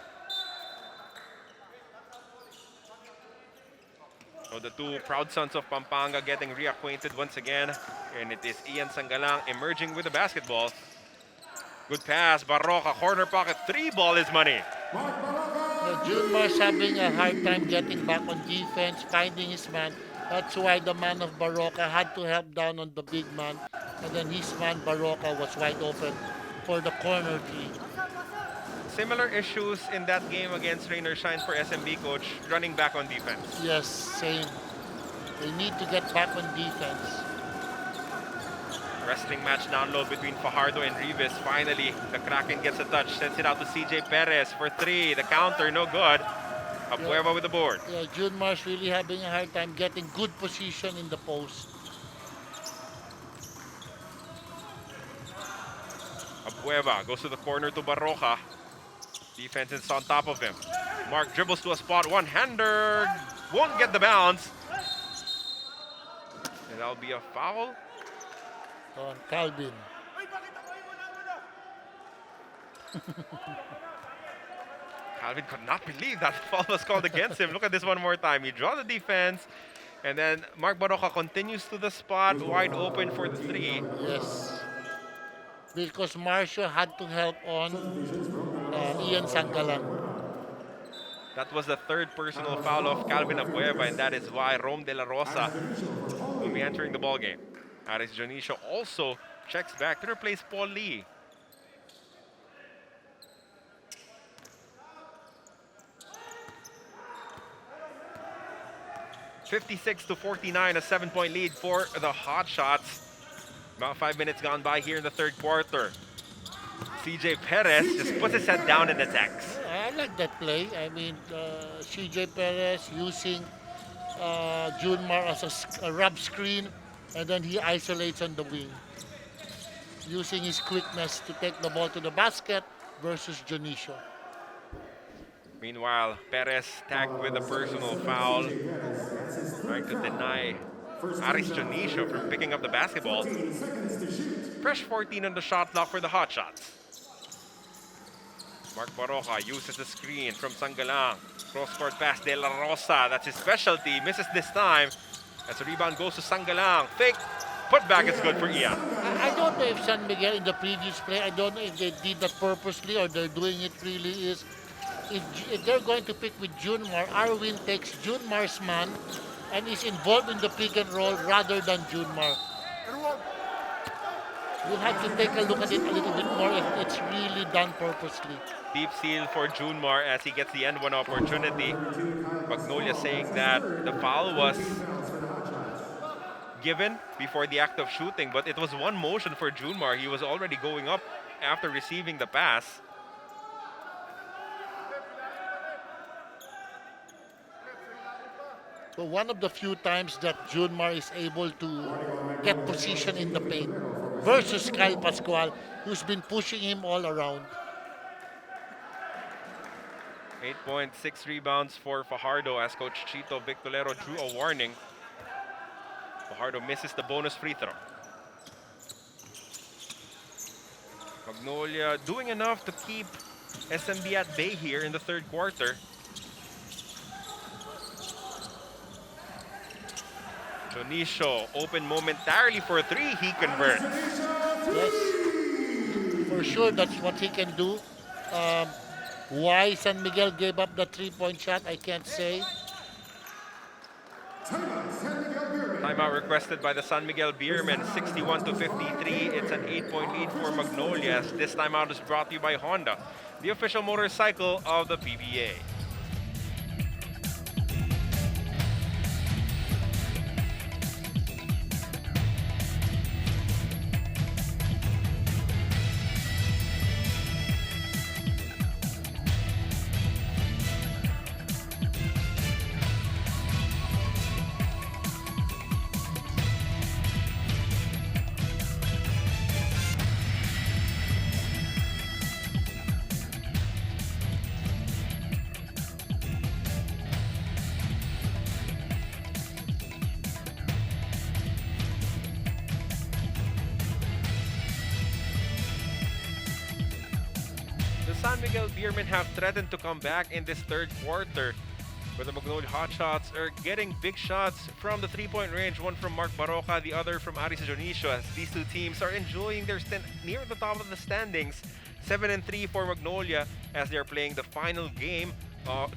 So the two proud sons of Pampanga getting reacquainted once again. And it is Ian Sangalang emerging with the basketball. Good pass, Barroca, corner pocket, 3 ball is money. Junmar's having a hard time getting back on defense, finding his man. That's why the man of Barroca had to help down on the big man and then his man Baroka was wide open for the corner three. Similar issues in that game against Rain or Shine for SMB, coach, running back on defense. Yes, same. They need to get back on defense. Wrestling match down low between Fajardo and Rivas. Finally, the Kraken gets a touch, sends it out to CJ Perez for 3. The counter, no good. Abueva with the board. Yeah, June Mars really having a hard time getting good position in the post. Abueva goes to the corner to Barroca. Defense is on top of him. Mark dribbles to a spot, one-hander. Won't get the bounce. And that'll be a foul. On Calvin. Calvin could not believe that foul was called against him. Look at this one more time. He draws the defense. And then Mark Barroca continues to the spot, wide open for the 3. Yes. Because Marcio had to help on Ian Sangalan. That was the 3rd personal foul of Calvin Abueva, and that is why Rome De La Rosa will be entering the ballgame. Aris Jonicio also checks back to replace Paul Lee. (56-49), a 7-point lead for the Hotshots. About 5 minutes gone by here in the 3rd quarter. CJ Perez just puts his head down and attacks. I like that play. I mean, CJ Perez using Junmar as a rub screen, and then he isolates on the wing, using his quickness to take the ball to the basket versus Jonicio. Meanwhile, Perez tagged with a personal foul, trying to deny Aris Jonicio from picking up the basketball. Fresh 14 on the shot clock for the Hotshots. Mark Barroca uses the screen from Sangalang. Cross-court pass, De La Rosa. That's his specialty. Misses this time. As the rebound goes to Sangalang. Fake putback is good for Ian. I don't know if San Miguel in the previous play, I don't know if they did that purposely or they're doing it really is. If they're going to pick with Junmar, Arwin takes Junmar's man and is involved in the pick and roll rather than Junmar. We'll have to take a look at it a little bit more if it's really done purposely. Deep seal for Junmar as he gets the end one opportunity. Magnolia saying that the foul was given before the act of shooting, but it was one motion for Junmar. He was already going up after receiving the pass. So one of the few times that Junmar is able to get position in the paint versus Kyle Pascual, who's been pushing him all around. 8.6 rebounds for Fajardo as Coach Chito Victolero drew a warning. Fajardo misses the bonus free throw. Magnolia doing enough to keep SMB at bay here in the 3rd quarter. Jonicio open momentarily for 3. He converts. Yes, for sure that's what he can do. Why San Miguel gave up the 3-point shot, I can't say. Timeout requested by the San Miguel Beermen, 61-53. It's an 8-point lead for Magnolia. As this timeout is brought to you by Honda, the official motorcycle of the PBA. San Miguel Beermen have threatened to come back in this 3rd quarter, but the Magnolia Hotshots are getting big shots from the 3-point range, one from Mark Barroca, the other from Aris Jonicio, as these two teams are enjoying their stint near the top of the standings. 7-3 for Magnolia as they're playing the final game,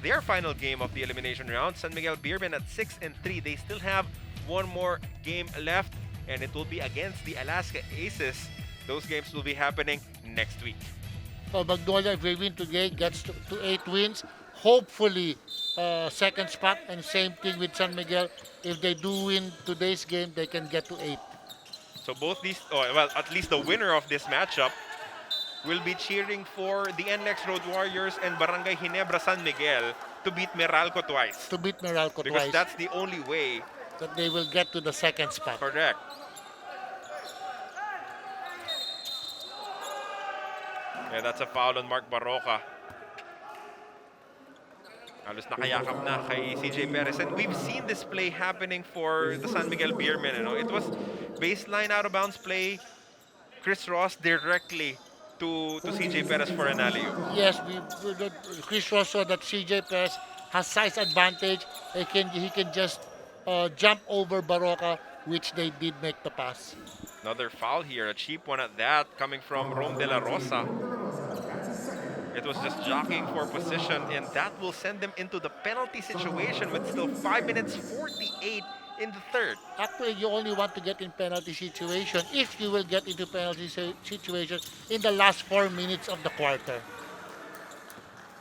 their final game of the elimination round. San Miguel Beermen at 6-3. They still have one more game left and it will be against the Alaska Aces. Those games will be happening next week. So Magnolia, if they win today, gets to 8 wins. Hopefully, second spot. And same thing with San Miguel. If they do win today's game, they can get to 8. So both these, well, at least the winner of this matchup will be cheering for the NLEX Road Warriors and Barangay Ginebra San Miguel to beat Meralco twice. To beat Meralco Because twice. that's the only way. That they will get to the second spot. Correct. Yeah, that's a foul on Mark Barroca. Halos nakayakap na kay CJ Perez. And we've seen this play happening for the San Miguel Beermen. You know? It was baseline out of bounds play. Chris Ross directly to CJ Perez for an alley-oop. Yes, Chris Ross saw that CJ Perez has size advantage. He can just jump over Barroca, which they did make the pass. Another foul here, a cheap one at that, coming from Rome de la Rosa. It was just jockeying for position, and that will send them into the penalty situation with still 5 minutes 48 in the third. Actually, you only want to get in penalty situation if you will get into penalty situation in the last 4 minutes of the quarter.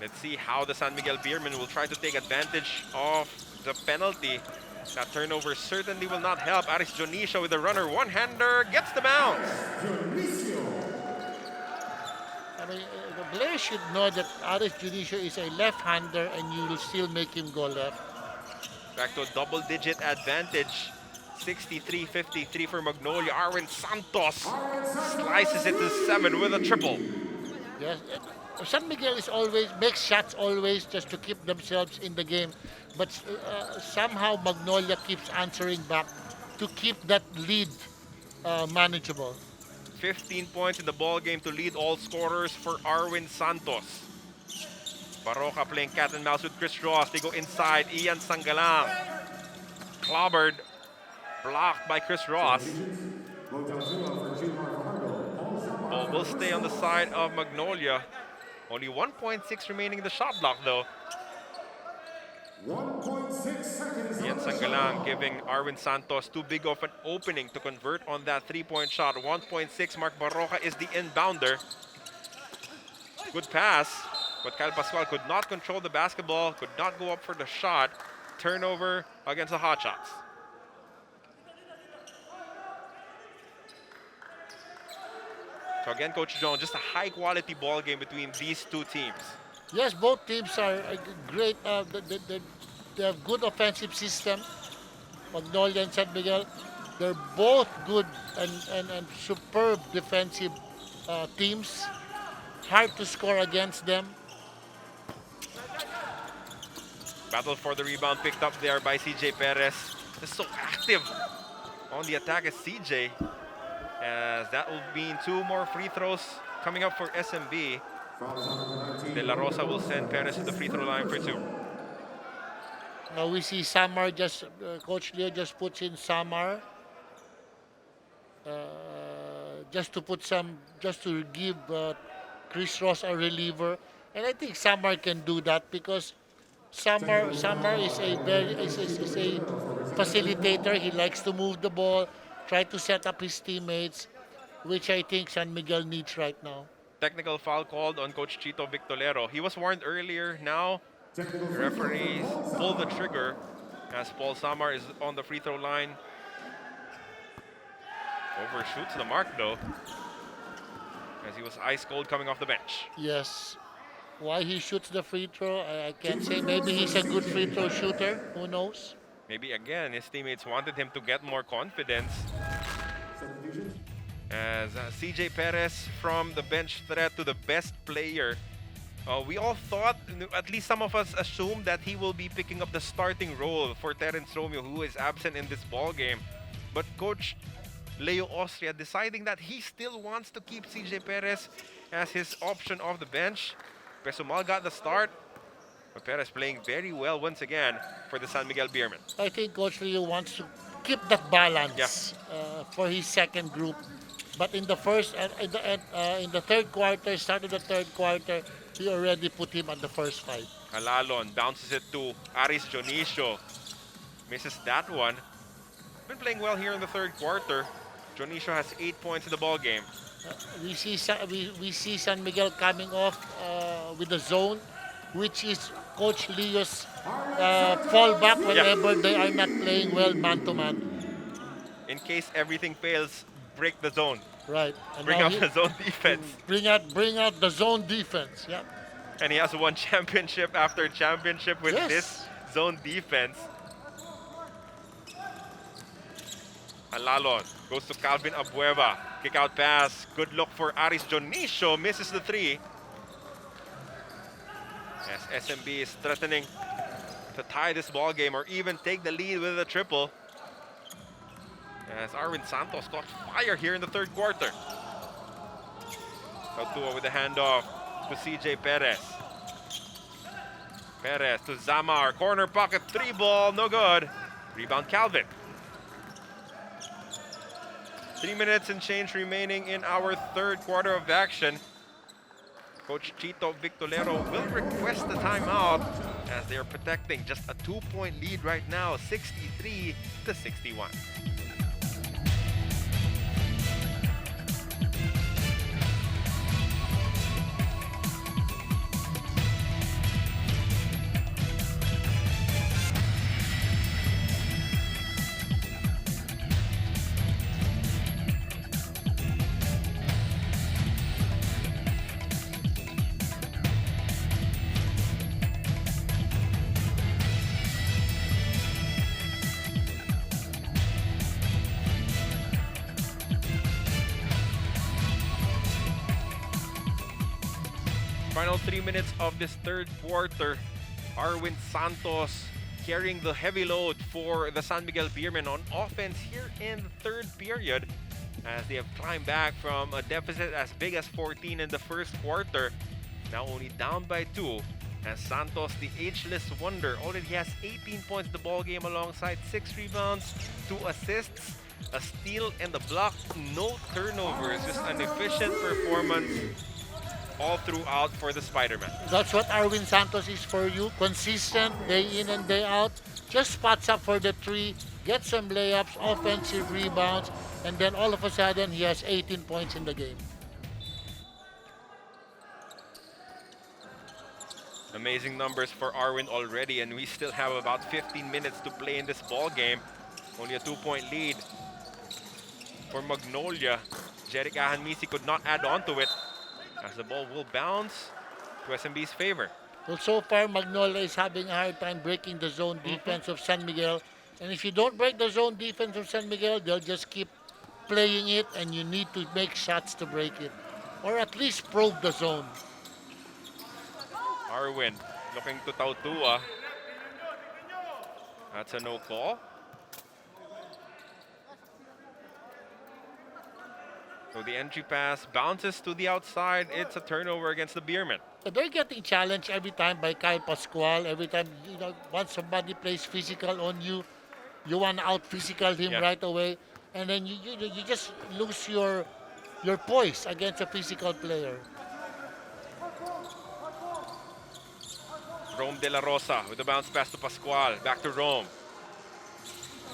Let's see how the San Miguel Beermen will try to take advantage of the penalty. That turnover certainly will not help. Aris Jonisho with the runner, one-hander, gets the bounce. I mean, the players should know that Aris Jonisho is a left-hander and you will still make him go left. Back to a double-digit advantage. 63-53 for Magnolia. Arwin Santos slices it to 7 with a triple. Yes, San Miguel is always makes shots always just to keep themselves in the game, but somehow Magnolia keeps answering back to keep that lead manageable. 15 points in the ball game to lead all scorers for Arwin Santos. Barroca playing cat and mouse with Chris Ross. They go inside. Ian Sangalang clobbered, blocked by Chris Ross. Ball will stay on the side of Magnolia. Only 1.6 remaining in the shot block, though. 1.6 seconds. Ian Sangalang giving Arwin Santos too big of an opening to convert on that three-point shot. 1.6, Mark Barroca is the inbounder. Good pass, but Kyle Pascual could not control the basketball, could not go up for the shot. Turnover against the Hotshots. So again, Coach John, just a high-quality ball game between these two teams. Yes, both teams are great. They have good offensive system. Magnolia and San Miguel, they're both good and superb defensive teams. Hard to score against them. Battle for the rebound picked up there by CJ Perez. Just so active on the attack as CJ. As that will mean 2 more free throws coming up for SMB. De La Rosa will send Perez to the free throw line for 2. Now we see Samar just, Coach Leo just puts in Samar. Just to give Chris Ross a reliever. And I think Samar can do that because Samar is a facilitator. He likes to move the ball, try to set up his teammates, which I think San Miguel needs right now. Technical foul called on Coach Chito Victolero. He was warned earlier. Now the referees pull the trigger as Paul Samar is on the free throw line. Overshoots the mark though, as he was ice cold coming off the bench. Yes. Why he shoots the free throw, I can't say. Maybe he's a good free throw shooter. Who knows? Maybe again, his teammates wanted him to get more confidence. As CJ Perez from the bench threat to the best player. We all thought, at least some of us assumed, that he will be picking up the starting role for Terence Romeo, who is absent in this ball game. But Coach Leo Austria deciding that he still wants to keep CJ Perez as his option off the bench. Pesumal got the start, but Perez playing very well once again for the San Miguel Beermen. I think Coach Leo wants to keep that balance for his second group. But in the in the third quarter, start of the third quarter, he already put him on the first 5. Halalon bounces it to Aris Jonisho. Misses that one. Been playing well here in the third quarter. Jonicio has 8 points in the ball game. We see San Miguel coming off with the zone, which is Coach Leo's fallback whenever they are not playing well man to man. In case everything fails, break the zone. Right. And Bring now out the zone defense. bring out the zone defense. Yeah. And he has won championship after championship with Yes. this zone defense. Alalon goes to Calvin Abueva. Kick out pass. Good look for Aris Jonicio. Misses the three. As SMB is threatening to tie this ball game or even take the lead with a triple. As Arwin Santos caught fire here in the third quarter. Tautua with the handoff to CJ Perez. Perez to Zamar. Corner pocket three ball. No good. Rebound Calvin. 3 minutes and change remaining in our third quarter of action. Coach Chito Victolero will request the timeout as they are protecting just a 2-point lead right now, 63-61. Final 3 minutes of this third quarter. Arwin Santos carrying the heavy load for the San Miguel Beermen on offense here in the third period as they have climbed back from a deficit as big as 14 in the first quarter. Now only down by 2 as Santos, the ageless wonder, already has 18 points in the ball game alongside 6 rebounds, 2 assists, a steal, and a block. No turnovers, just an efficient performance all throughout for the Spider-Man. That's what Arwin Santos is for you. Consistent, day in and day out. Just spots up for the three, gets some layups, offensive rebounds, and then all of a sudden he has 18 points in the game. Amazing numbers for Arwin already, and we still have about 15 minutes to play in this ball game. Only a 2-point lead for Magnolia. Jeric Ahanmisi could not add on to it as the ball will bounce to SMB's favor. Well, so far Magnolia is having a hard time breaking the zone defense of San Miguel. And if you don't break the zone defense of San Miguel, they'll just keep playing it, and you need to make shots to break it. Or at least probe the zone. Arwin looking to Tautua. That's a no call. So the entry pass bounces to the outside. It's a turnover against the Beermen. They're getting challenged every time by Kyle Pascual. Every time, once somebody plays physical on you, you want to out physical him right away, and then you just lose your poise against a physical player. Rome De La Rosa with the bounce pass to Pascual. Back to Rome.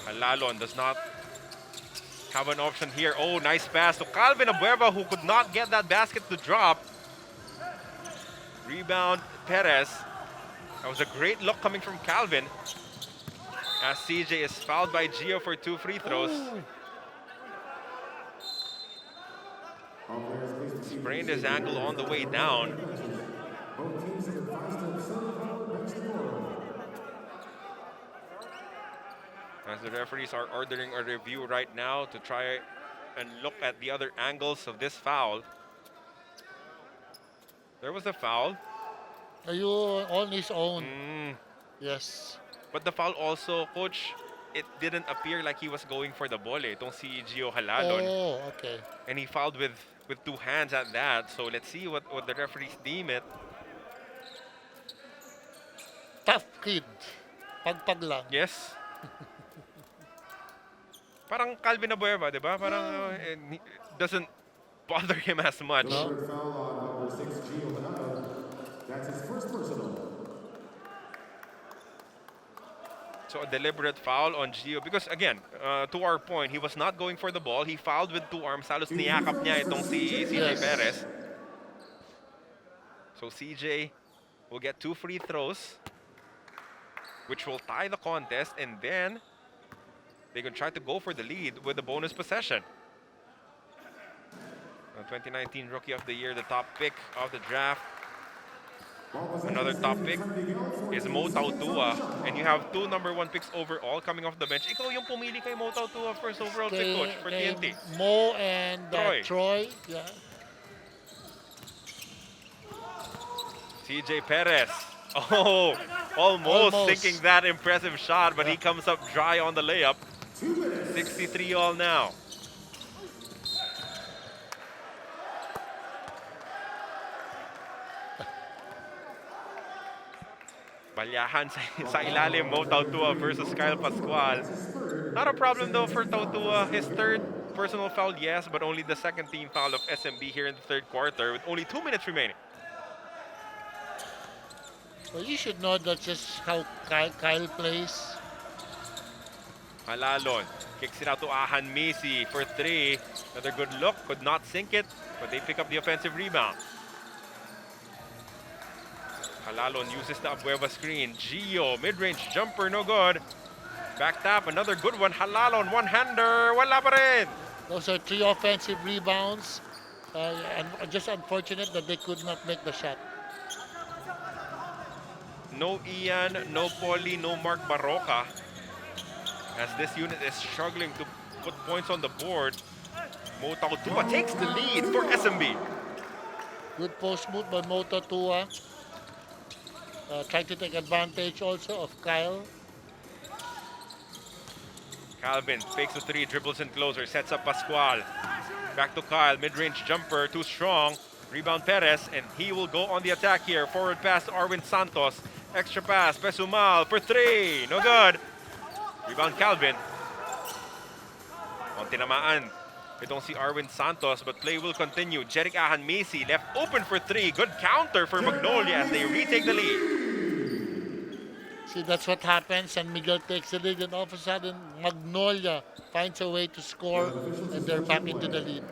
Alalon does not have an option here. Oh, nice pass to Calvin Abueva, who could not get that basket to drop. Rebound Perez. That was a great look coming from Calvin as CJ is fouled by Gio for 2 free throws. Sprained his ankle on the way down. As the referees are ordering a review right now to try and look at the other angles of this foul. There was a foul. Are you on his own? Yes. But the foul also, Coach, it didn't appear like he was going for the ball. Itong si Gio Halalon. Oh, okay. And he fouled with 2 hands at that. So let's see what the referees deem it. Tough kid. Pagpag lang. Yes. Parang Calvin Abueva, di ba? Parang it doesn't bother him as much. No. Foul on number 6, Gio Hanada. That's his first personal. So a deliberate foul on Gio because again, to our point, he was not going for the ball. He fouled with two arms. Halos niyakap niya itong si CJ Yes. Perez. So CJ will get 2 free throws, which will tie the contest, and then they can try to go for the lead with the bonus possession. 2019 Rookie of the Year, the top pick of the draft. Another top pick is Mo Tautua, and you have 2 number 1 picks overall coming off the bench. Ikaw yung pumili kay Mo Tautua first overall pick, coach, for TNT. Mo and Troy. Yeah. CJ Perez. Oh, almost sinking that impressive shot, but he comes up dry on the layup. 63 all now. Balyahan sa ilalim, Mo Tautua versus Kyle Pascual. Not a problem though for Tautua. His 3rd personal foul, yes, but only the 2nd team foul of SMB here in the 3rd quarter with only 2 minutes remaining. Well, you should know that's just how Kyle plays. Halalon kicks it out to Ahan Misi for 3. Another good look, could not sink it, but they pick up the offensive rebound. Halalon uses the Abueva screen. Gio, mid-range jumper, no good. Back tap, another good one. Halalon, one-hander, wala pa rin. Those are 3 offensive rebounds. And just unfortunate that they could not make the shot. No Ian, no Polly, no Mark Barroca. As this unit is struggling to put points on the board. Mo Tautua takes the lead for SMB. Good post move by Mo Tautua. Trying to take advantage also of Kyle. Calvin fakes the 3, dribbles in closer, sets up Pascual. Back to Kyle, mid-range jumper, too strong. Rebound Perez, and he will go on the attack here. Forward pass to Arwin Santos. Extra pass, Pesumal for 3, no good. Rebound Calvin. On tinamaan itong si Arwin Santos, but play will continue. Jeric Ahan Misi left open for 3. Good counter for Magnolia as they retake the lead. See, that's what happens, and Miguel takes the lead, and all of a sudden, Magnolia finds a way to score, and they're back into the lead.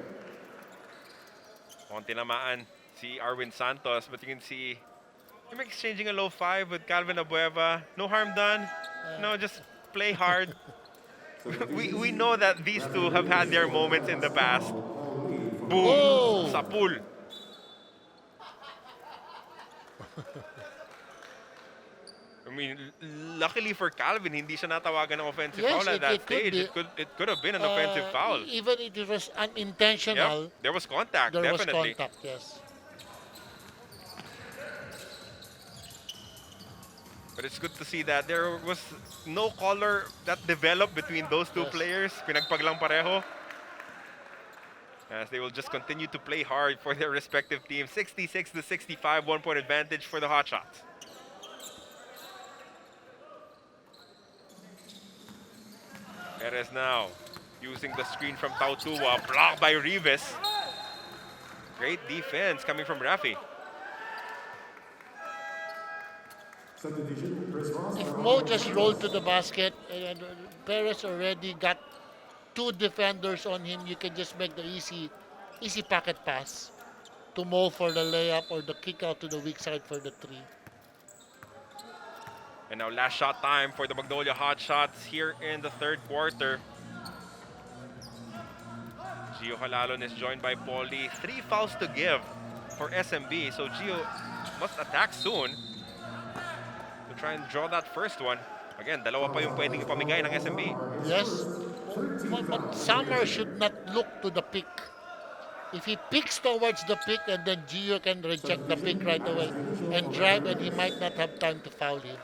On tinamaan si Arwin Santos, but you can see him exchanging a low 5 with Calvin Abueva. No harm done. No, just play hard. we know that these two have had their moments in the past. Boom! Oh. Sa pool. I mean, luckily for Calvin, hindi siya natawagan ng offensive Yes, foul at that stage. be. It could have been an offensive foul. Even if it was unintentional, Yep, there was contact, there was definitely. contact, yes. But it's good to see that there was no color that developed between those two Yes. players. Pinagpag lang pareho. As they will just continue to play hard for their respective teams. 66-65, 1-point advantage for the Hotshots. Perez now using the screen from Tautua, blocked by Rivas. Great defense coming from Rafi. If Mo just rolled to the basket and Perez already got 2 defenders on him, you can just make the easy pocket pass to Mo for the layup or the kick out to the weak side for the 3. And now last shot time for the Magnolia Hotshots here in the 3rd quarter. Gio Halalon is joined by Paulie. 3 fouls to give for SMB. So Gio must attack soon to try and draw that first one. Again, dalawa pa yung pwedeng ipamigay ng SMB. Yes, but Summer should not look to the pick. If he picks towards the pick, and then Gio can reject the pick right away and drive, and he might not have time to foul him.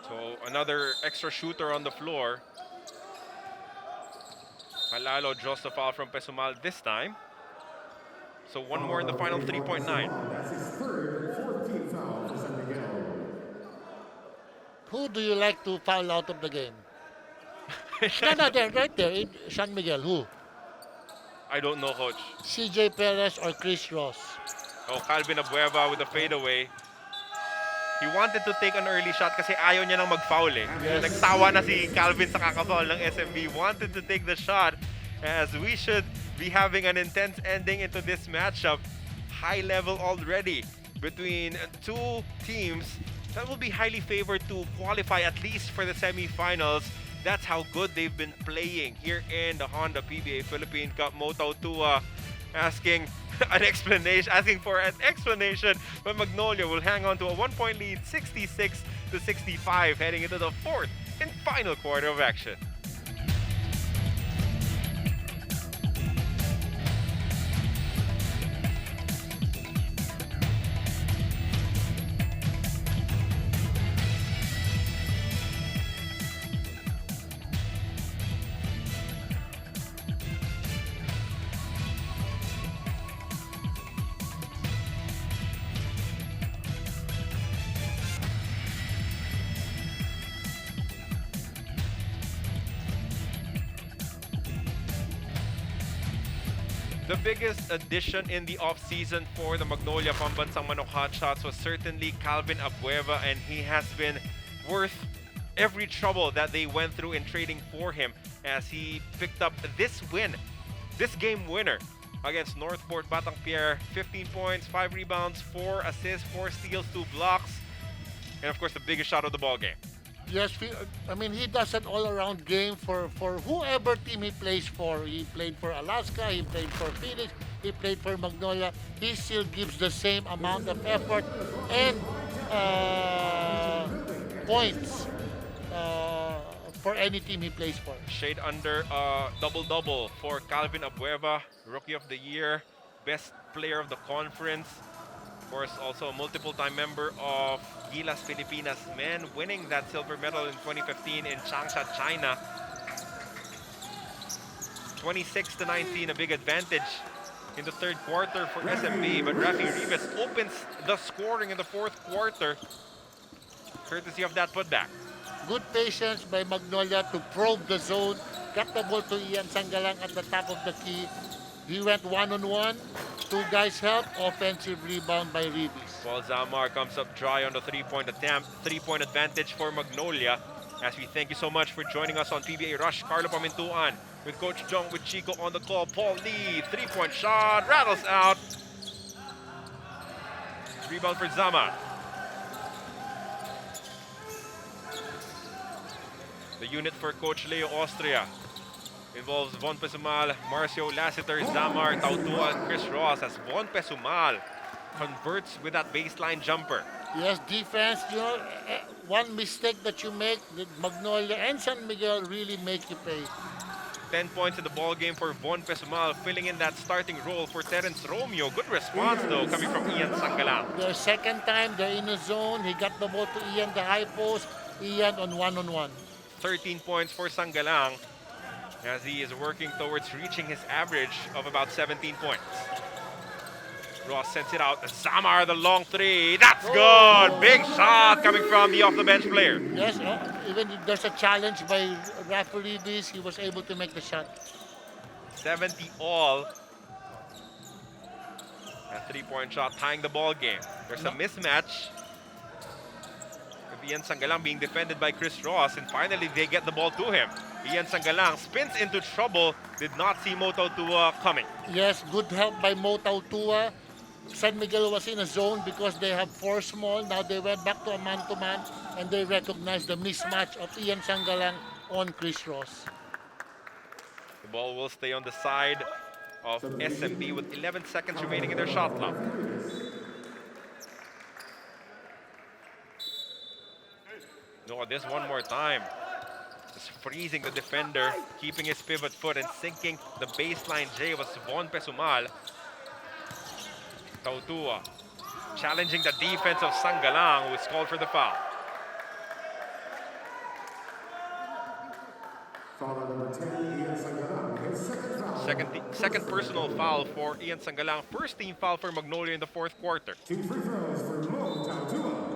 So another extra shooter on the floor. Malalo draws the foul from Pesumal this time. So one more in the final 3.9. That's his 3rd and 14th foul for San Miguel. Who do you like to foul out of the game? No, there, right there, in San Miguel. Who? I don't know, coach. CJ Perez or Chris Ross? Oh, Calvin Abueva with a fadeaway. He wanted to take an early shot kasi ayaw niya nang mag-foul eh. Yes. Nagsawa na si Calvin sa kakafoul ng SMB. Wanted to take the shot as we should be having an intense ending into this matchup. High level already between two teams that will be highly favored to qualify at least for the semifinals. That's how good they've been playing here in the Honda PBA Philippine Cup. Moto Tua asking for an explanation, but Magnolia will hang on to a 1-point lead, 66-65, heading into the fourth and final quarter of action. The biggest addition in the offseason for the Magnolia Pambansang Manok Hotshots was certainly Calvin Abueva, and he has been worth every trouble that they went through in trading for him as he picked up this win, this game winner against Northport Batang Pierre. 15 points, 5 rebounds, 4 assists, 4 steals, 2 blocks, and of course the biggest shot of the ball game. Yes, I mean, he does an all-around game for whoever team he plays for. He played for Alaska, he played for Phoenix, he played for Magnolia. He still gives the same amount of effort and points for any team he plays for. Shade under double-double for Calvin Abueva, Rookie of the Year, Best Player of the Conference. Of course, also a multiple-time member of Gilas Filipinas men, winning that silver medal in 2015 in Changsha, China. 26-19, a big advantage in the third quarter for SMB, but Rafi Rivas opens the scoring in the fourth quarter, courtesy of that putback. Good patience by Magnolia to probe the zone, got the ball to Ian Sangalang at the top of the key. He went one-on-one. 2 guys help. Offensive rebound by Ribis. Paul Zamar comes up dry on the three-point attempt. 3-point advantage for Magnolia. As we thank you so much for joining us on PBA Rush. Carlo Pamintuan with Coach Jong, with Chico on the call. Paul Lee, 3-point shot, rattles out. Rebound for Zamar. The unit for Coach Leo Austria involves Von Pesumal, Marcio Lassiter, Zamar, Tautua, and Chris Ross, as Von Pesumal converts with that baseline jumper. Yes, defense, you know, one mistake that you make, Magnolia and San Miguel really make you pay. 10 points in the ball game for Von Pesumal, filling in that starting role for Terence Romeo. Good response, though, coming from Ian Sangalang. The second time, they're in the zone. He got the ball to Ian, the high post. Ian on one-on-one. 13 points for Sangalang, as he is working towards reaching his average of about 17 points. Ross sends it out. Zamar, the long three. That's good. Big shot coming from the off-the-bench player. Yes, even if there's a challenge by referee Ribis, he was able to make the shot. 70 all. A 3-point shot tying the ball game. There's a mismatch. Ian Sangalang being defended by Chris Ross, and finally they get the ball to him. Ian Sangalang spins into trouble, did not see Moto Tua coming. Yes, good help by Moto Tua. San Miguel was in a zone because they have 4 small. Now they went back to a man-to-man, and they recognized the mismatch of Ian Sangalang on Chris Ross. The ball will stay on the side of SMB with 11 seconds remaining in their shot clock. No, this one more time. Just freezing the defender, keeping his pivot foot and sinking the baseline J was Von Pesumal. Tautua challenging the defense of Sangalang, who is called for the foul. Foul number 10, Ian Sangalang. His second foul. Second personal foul for Ian Sangalang. First team foul for Magnolia in the fourth quarter. 2 free throws for Mo Tautua.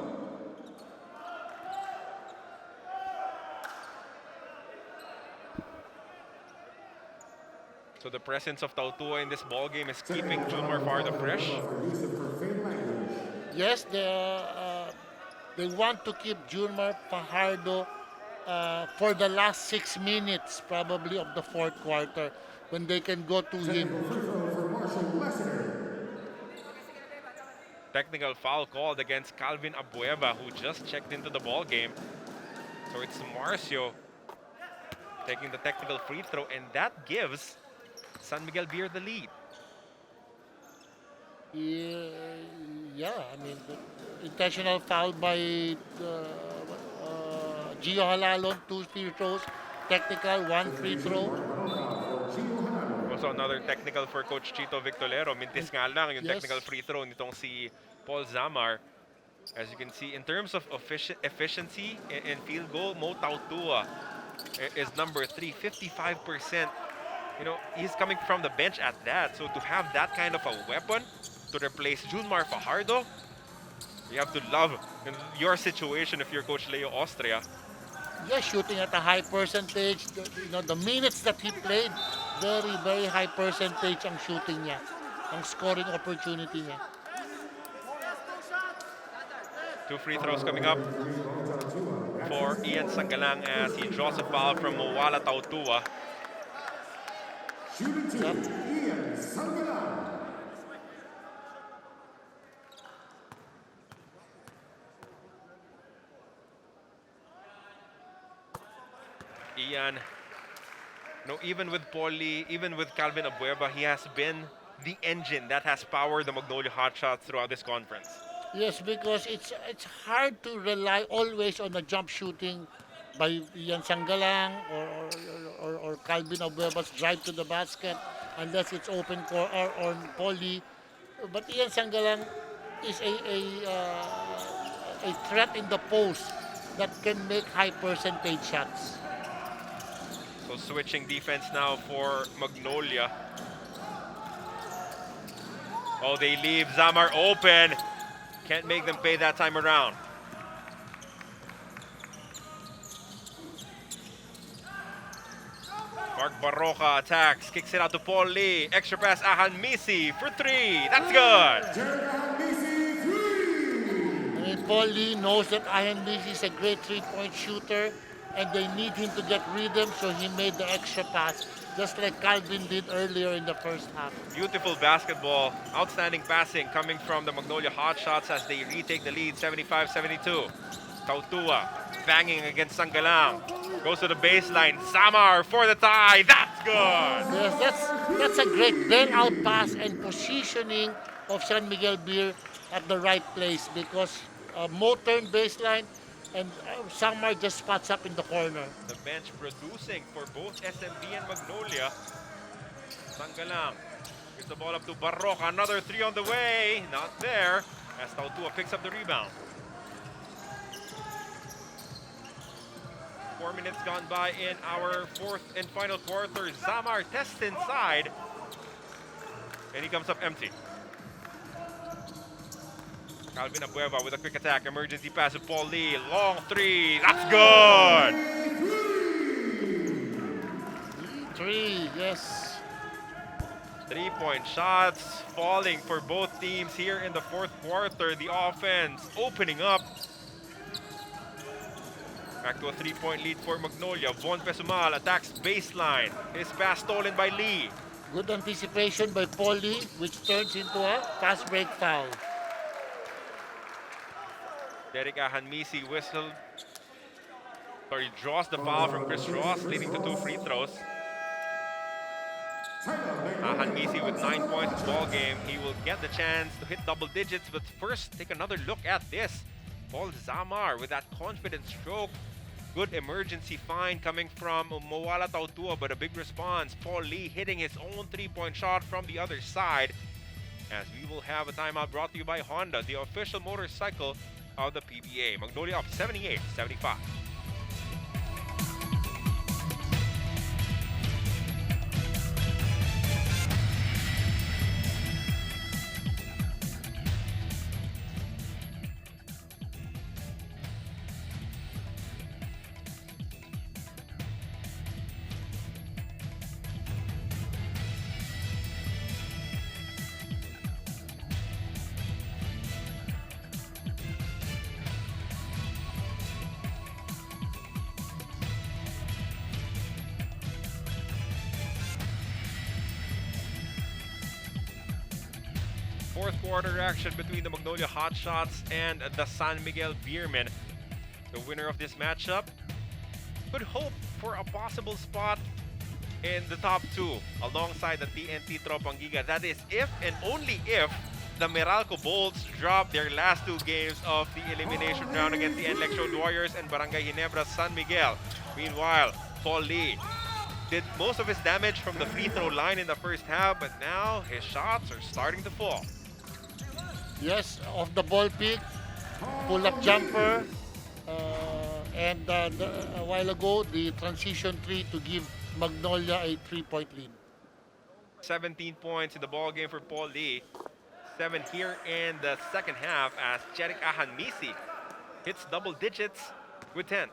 So the presence of Tautua in this ball game is keeping Junmar Fardo fresh. Yes, they want to keep Junmar Fajardo for the last 6 minutes probably of the fourth quarter when they can go to him. Technical foul called against Calvin Abueva, who just checked into the ball game. So it's Marcio taking the technical free throw, and that gives San Miguel Beer the lead. Yeah, I mean, the intentional foul by Gio Halalon, 2 free throws, technical, 1 free throw. Also another technical for Coach Chito Victorero. Mintis nga lang yung Yes. technical free throw nitong si Paul Zamar. As you can see, in terms of efficiency and field goal, Mo Tautua is number 3, 55%. You know, he's coming from the bench at that. So to have that kind of a weapon to replace Junmar Fajardo, you have to love your situation if you're Coach Leo Austria. Yeah, shooting at a high percentage. The minutes that he played, very, very high percentage ang shooting niya, ang scoring opportunity niya. 2 free throws coming up for Ian Sangalang as he draws a foul from Mowala Tautua. Shooting team, Ian Sangalang. Ian, no, even with Paulie, even with Calvin Abueva, he has been the engine that has powered the Magnolia Hotshots throughout this conference. Yes, because it's hard to rely always on the jump shooting by Ian Sangalang or Calvin Abueva's drive to the basket unless it's open or Paulie. But Ian Sangalang is a threat in the post that can make high percentage shots. So switching defense now for Magnolia. Oh, they leave Zamar open. Can't make them pay that time around. Mark Barroca attacks, kicks it out to Paul Lee. Extra pass, Ahan Misi for 3. That's good. I mean, Paul Lee knows that Ian Misi is a great three-point shooter and they need him to get rhythm, so he made the extra pass, just like Calvin did earlier in the first half. Beautiful basketball, outstanding passing coming from the Magnolia Hotshots as they retake the lead 75-72. Tautua banging against Sangalang. Goes to the baseline. Samar for the tie. That's good. Yes, that's a great bail-out pass and positioning of San Miguel Beer at the right place because Mo turned baseline and Samar just spots up in the corner. The bench producing for both SMB and Magnolia. Sangalang gives the ball up to Barroca. Another 3 on the way. Not there as Tautua picks up the rebound. 4 minutes gone by in our fourth and final quarter. Zamar tests inside. And he comes up empty. Calvin Abueva with a quick attack. Emergency pass to Paul Lee. Long 3. That's good. 3, yes. 3-point shots falling for both teams here in the fourth quarter. The offense opening up. Back to a 3-point lead for Magnolia. Von Pesumal attacks baseline. His pass stolen by Lee. Good anticipation by Paul Lee, which turns into a fast break foul. Derek Ahanmisi whistled. Sorry, draws the foul from Chris Ross, leading to 2 free throws. Ahanmisi with 9 points in the ball game. He will get the chance to hit double digits, but first, take another look at this. Paul Zamar with that confident stroke. Good emergency find coming from Mowala Tautua, but a big response. Paul Lee hitting his own 3-point shot from the other side. As we will have a timeout brought to you by Honda, the official motorcycle of the PBA. Magnolia up 78-75. fourth quarter action between the Magnolia Hotshots and the San Miguel Beermen. The winner of this matchup could hope for a possible spot in the top two alongside the TNT Tropangiga. That is if and only if the Meralco Bolts drop their last two games of the elimination round against the NLEX Road Warriors and Barangay Ginebra San Miguel. Meanwhile, Paul Lee did most of his damage from the free throw line in the first half, but now his shots are starting to fall. Yes, off the ball pick, pull-up jumper, and a while ago, the transition three to give Magnolia a 3-point lead. 17 points in the ball game for Paul Lee. 7 here in the second half as Jeric Ahanmisi hits double digits with 10.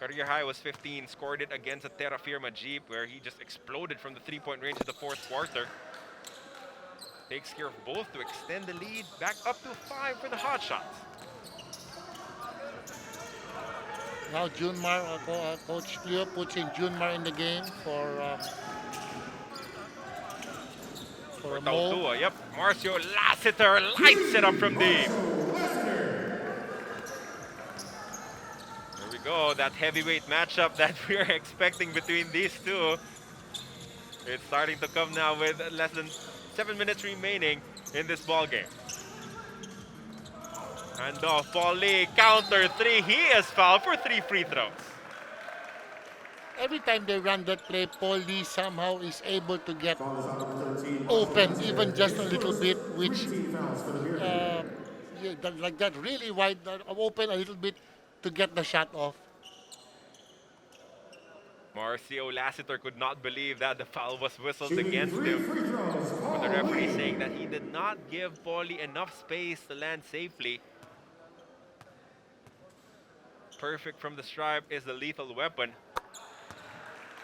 Career high was 15, scored it against a Terra Firma Jeep where he just exploded from the 3-point range in the fourth quarter. Takes care of both to extend the lead back up to 5 for the Hotshots. Now Junmar, Coach Leo puts in Junmar in the game for a move. Taudua, yep. Marcio Lassiter lights it up from deep. There we go, that heavyweight matchup that we're expecting between these two. It's starting to come now with less than 7 minutes remaining in this ball game. And Paul Lee, counter three. He is fouled for 3 free throws. Every time they run that play, Paul Lee somehow is able to get open, even just a little bit, which like that really wide, open a little bit to get the shot off. Marcio Lassiter could not believe that the foul was whistled against him. But the referee saying that he did not give Paul Lee enough space to land safely. Perfect from the stripe is the lethal weapon.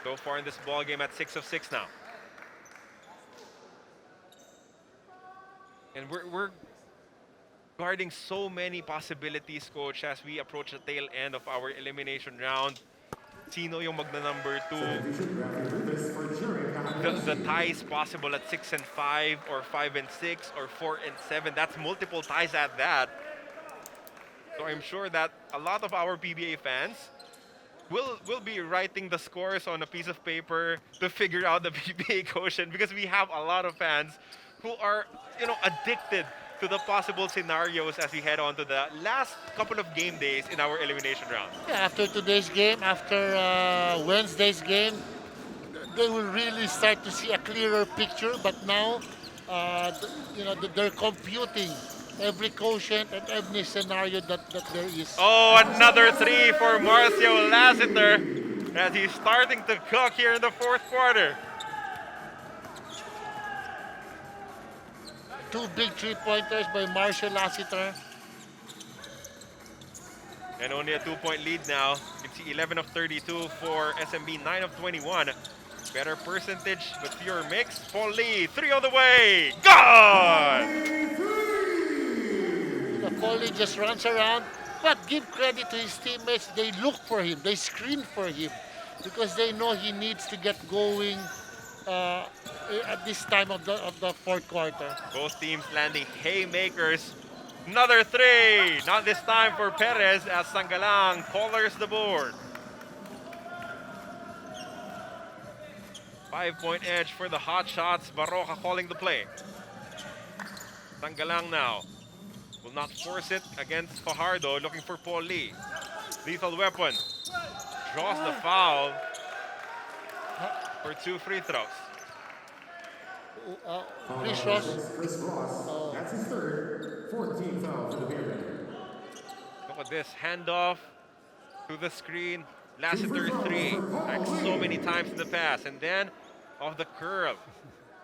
So far in this ball game at 6 of 6 now. And we're guarding so many possibilities, Coach, as we approach the tail end of our elimination round. Sino yung magna-number 2? The ties possible at 6 and 5, or 5 and 6, or 4 and 7. That's multiple ties at that. So I'm sure that a lot of our PBA fans will be writing the scores on a piece of paper to figure out the PBA quotient, because we have a lot of fans who are, addicted to the possible scenarios as we head on to the last couple of game days in our elimination round. Yeah, after today's game, after Wednesday's game, they will really start to see a clearer picture. But now, they're computing every quotient and every scenario that there is. Oh, another 3 for Marcio Lassiter as he's starting to cook here in the fourth quarter. 2 big 3-pointers by Marcio Lassiter. And only a 2-point lead now. You can see 11 of 32 for SMB, 9 of 21. Better percentage, but fewer mix. Paul Lee, 3 on the way. Gone! Paul Lee just runs around, but give credit to his teammates. They look for him, they screen for him, because they know he needs to get going at this time of the fourth quarter. Both teams landing haymakers. Another 3, not this time for Perez as Sangalang colors the board. 5-point edge for the Hotshots. Barroca calling the play. Sangalang now will not force it against Fajardo, looking for Paul Lee. Lethal weapon. Draws the foul for 2 free throws. Chris Ross. That's his third. 14 foul for the Beermen. Look at this handoff to the screen. Lassiter 3, like so many times in the past. And then off the curl,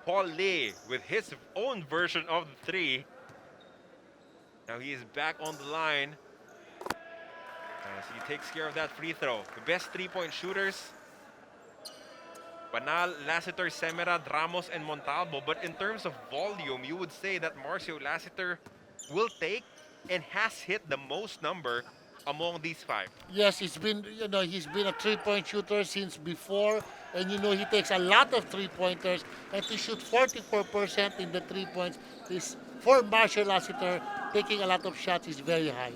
Paul Lee with his own version of the 3. Now he is back on the line as he takes care of that free throw. The best 3-point shooters, Banal, Lassiter, Semerad, Ramos, and Montalvo. But in terms of volume, you would say that Marcio Lassiter will take and has hit the most number among these five. Yes, he's been a three-point shooter since before, and he takes a lot of three-pointers, and to shoot 44% in the 3 points is for Marshall Lassiter. Taking a lot of shots is very high.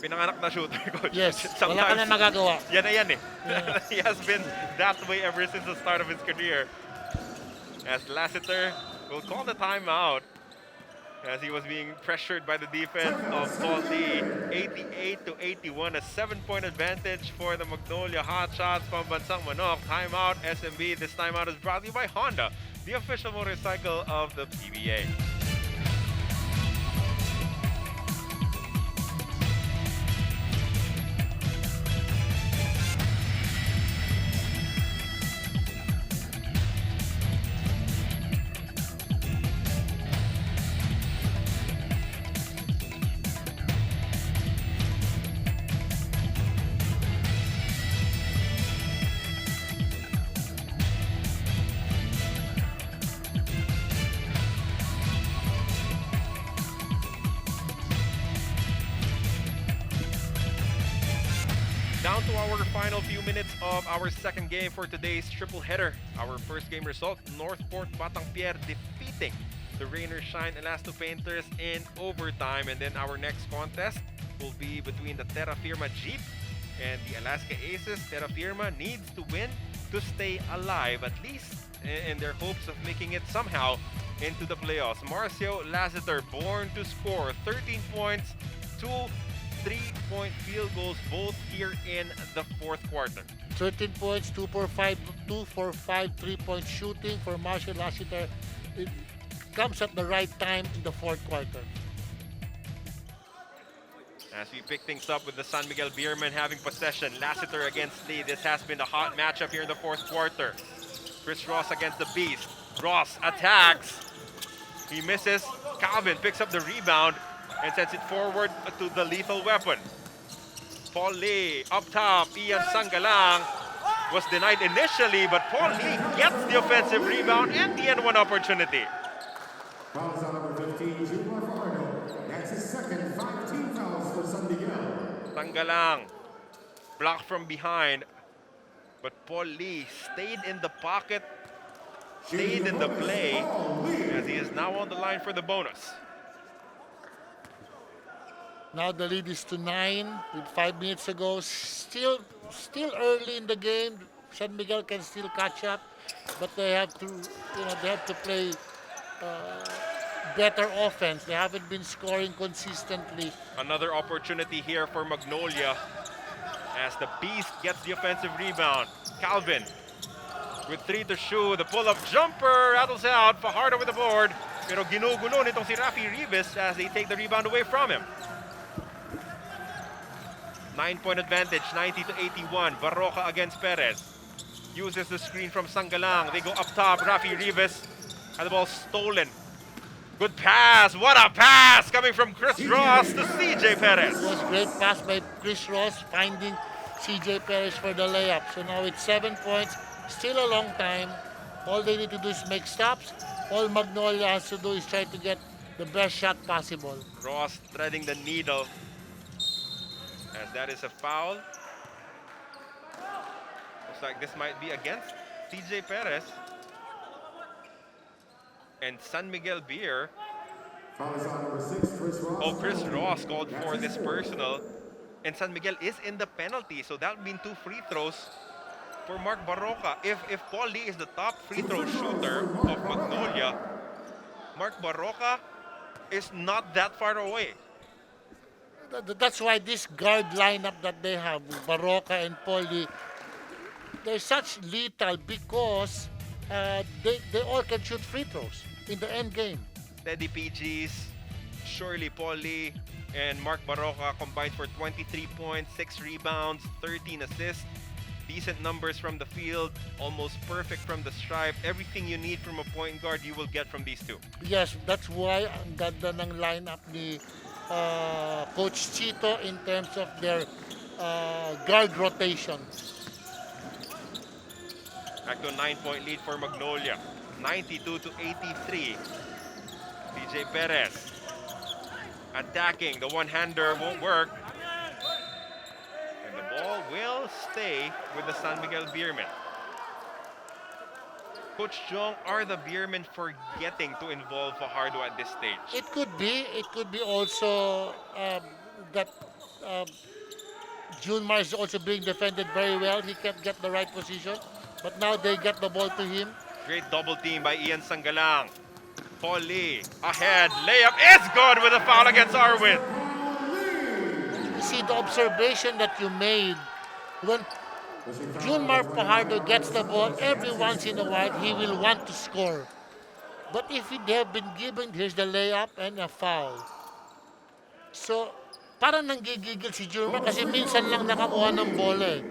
Pinanganak na shooter, coach. Yes, wala ka na magagawa. Yan na yan eh. Yeah. He has been that way ever since the start of his career. As Lassiter will call the timeout as he was being pressured by the defense of Paul Lee. 88-81, a 7-point advantage for the Magnolia Hotshots. Pambansang Manok, timeout, SMB. This timeout is brought to you by Honda, the official motorcycle of the PBA. Down to our final few minutes of our second game for today's triple header. Our first game result, Northport Batang Pier defeating the Rain or Shine Elasto Painters in overtime. And then our next contest will be between the Terra Firma Jeep and the Alaska Aces. Terra Firma needs to win to stay alive, at least in their hopes of making it somehow into the playoffs. Marcio Lassiter, born to score 13 points, 2 3-point field goals, both here in the fourth quarter. 13 points, 2 for 5 3-point shooting for Marshall Lassiter. It comes at the right time in the fourth quarter. As we pick things up with the San Miguel Beermen having possession, Lassiter against Lee. This has been a hot matchup here in the fourth quarter. Chris Ross against the Beast. Ross attacks. He misses. Calvin picks up the rebound and sends it forward to the lethal weapon. Paul Lee up top. Ian Sangalang was denied initially, but Paul Lee gets the offensive rebound and the N1 opportunity. Fouls on number 15, Junior Farno. That's his second 5 team fouls for San Miguel. Sangalang blocked from behind, but Paul Lee stayed in the pocket, stayed in the play, as he is now on the line for the bonus. Now the lead is to 9 with 5 minutes ago. Still early in the game. San Miguel can still catch up, but they have to play better offense. They haven't been scoring consistently. Another opportunity here for Magnolia as the Beast gets the offensive rebound. Calvin with 3 to shoot. The pull-up jumper rattles out. Fajardo with the board. Pero ginugulo nitong si Rafi Rivas as they take the rebound away from him. 9-point advantage, 90-81. Barroca against Perez. Uses the screen from Sangalang. They go up top. Rafi Rivas had the ball stolen. Good pass. What a pass coming from Chris Ross to CJ Perez. It was a great pass by Chris Ross finding CJ Perez for the layup. So now it's 7 points. Still a long time. All they need to do is make stops. All Magnolia has to do is try to get the best shot possible. Ross threading the needle. As that is a foul. Looks like this might be against CJ Perez. And San Miguel Beer. Fouls on number 6, Chris Ross. Oh, Chris Ross called for this personal. And San Miguel is in the penalty. So that would mean 2 free throws for Mark Barroca. If Paul Lee is the top free throw shooter of Magnolia, Mark Barroca is not that far away. That's why this guard lineup that they have, Barroca and Paulie, they're such lethal because they all can shoot free throws in the end game. Steady PGs, surely Paul Lee and Mark Barroca combined for 23 points, 6 rebounds, 13 assists. Decent numbers from the field, almost perfect from the stripe. Everything you need from a point guard, you will get from these two. Yes, that's why ang ganda ng lineup ni Coach Chito in terms of their guard rotation. Back to a 9-point lead for Magnolia. 92-83. CJ Perez attacking. The one-hander won't work. will stay with the San Miguel Beermen. Coach Jong, are the Beermen forgetting to involve Fajardo at this stage? It could be. It could be also that um, Junmar is also being defended very well. He can't get the right position. But now they get the ball to him. Great double team by Ian Sangalang. Paul Lee ahead. Layup is good with a foul against Arwin. You see the observation that you made when Junmar Fajardo gets the ball every once in a while, he will want to score. But if they have been given, here's the layup and a foul. So, parang nanggigigil si Junmar kasi minsan lang nakakuha ng bola eh.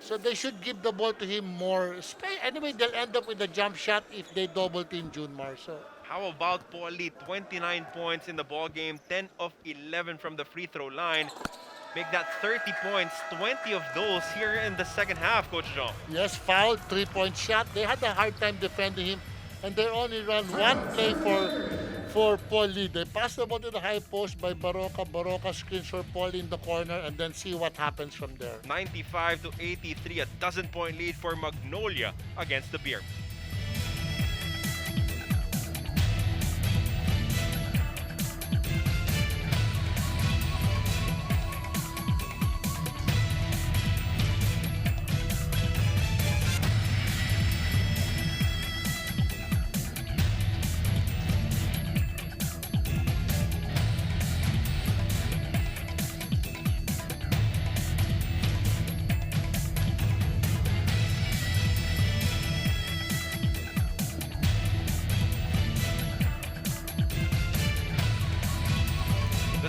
So they should give the ball to him more. Anyway, they'll end up with a jump shot if they double team Junmar. So how about Paul Lee? 29 points in the ball game, 10 of 11 from the free throw line. Make that 30 points, 20 of those here in the second half, Coach John. Yes, foul, 3-point shot. They had a hard time defending him, and they only run one play for Paul Lee. They pass the ball to the high post by Baroka. Baroka screens for Paul Lee in the corner, and then see what happens from there. 95 to 83, a dozen-point lead for Magnolia against the Beer.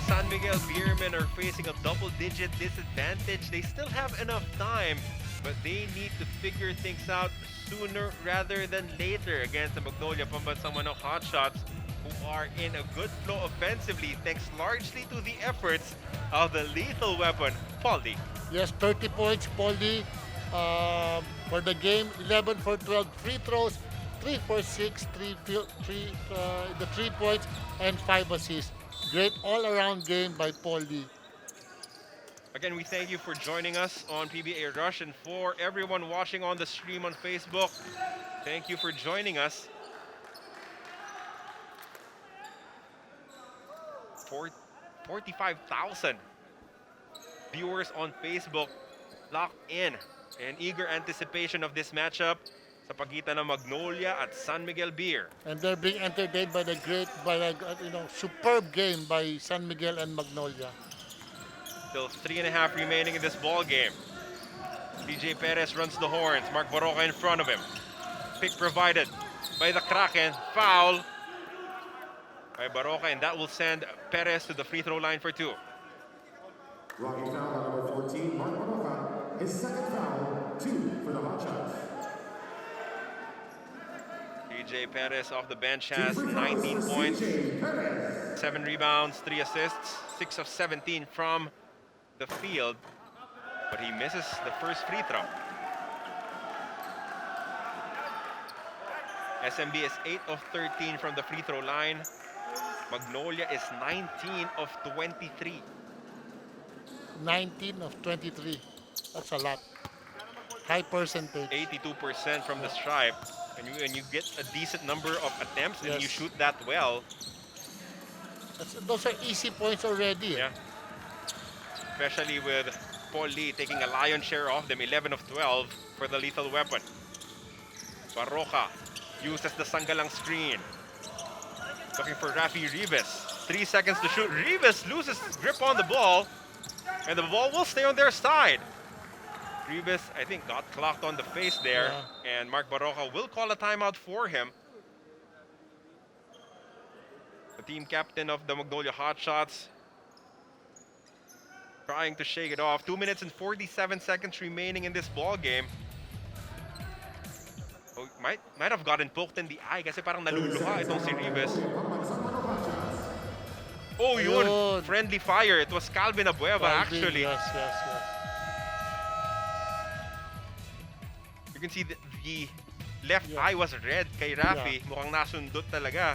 San Miguel Beermen are facing a double-digit disadvantage. They still have enough time, but they need to figure things out sooner rather than later against the Magnolia Pambansang Manok Hotshots, who are in a good flow offensively thanks largely to the efforts of the lethal weapon, Paul Lee. Yes, 30 points, Paul Lee, for the game, 11 for 12 free throws, 3 for 6, the 3 points, and 5 assists. Great all-around game by Paul Lee. Again, we thank you for joining us on PBA Rush, and for everyone watching on the stream on Facebook, thank you for joining us. 45,000 viewers on Facebook locked in eager anticipation of this matchup sa pagitan ng Magnolia at San Miguel Beer. And they're being entertained by the superb game by San Miguel and Magnolia. Still 3.5 remaining in this ball game. DJ Perez runs the horns. Mark Baroka in front of him. Pick provided by the Kraken. Foul by Baroka, and that will send Perez to the free throw line for 2. Rocking foul on number 14, Mark Baroka. His second foul, 2 for the Hotshots. DJ Perez off the bench has 19 points, 7 rebounds, 3 assists, 6 of 17 from the field, but he misses the first free throw. SMB is 8 of 13 from the free throw line. Magnolia is 19 of 23. 19 of 23. That's a lot. High percentage. 82% from the stripe. And you get a decent number of attempts, and Yes. you shoot that well. Those are easy points already. Yeah. Especially with Paul Lee taking a lion's share of them, 11 of 12 for the lethal weapon. Baroka uses the Sangalang screen. Looking for Rafi Rivas. 3 seconds to shoot. Rivas loses grip on the ball, and the ball will stay on their side. Rivas, I think, got clocked on the face there, and Mark Baroka will call a timeout for him. The team captain of the Magnolia Hotshots trying to shake it off. 2 minutes and 47 seconds remaining in this ball game. Oh, might have gotten poked in the eye kasi parang naluluha itong si Rivas. Oh, yun. Ayun. Friendly fire. It was Calvin Abueva, actually. Yes. You can see the left eye was red kay Rafi. Mukhang nasundot talaga.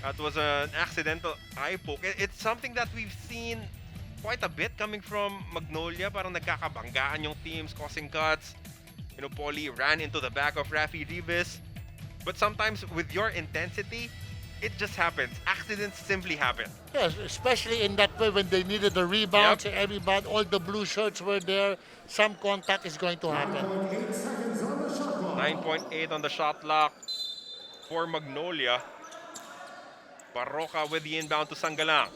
That was an accidental eye poke. It's something that we've seen quite a bit coming from Magnolia. Parang nagkakabanggaan yung teams, causing cuts. You know, Paulie ran into the back of Rafi Rivas. But sometimes with your intensity, it just happens. Accidents simply happen. Yes, especially in that way when they needed the rebound, Yep. so everybody, all the blue shirts were there. Some contact is going to happen. 9.8 on the shot clock for Magnolia. Barroca with the inbound to Sangalang.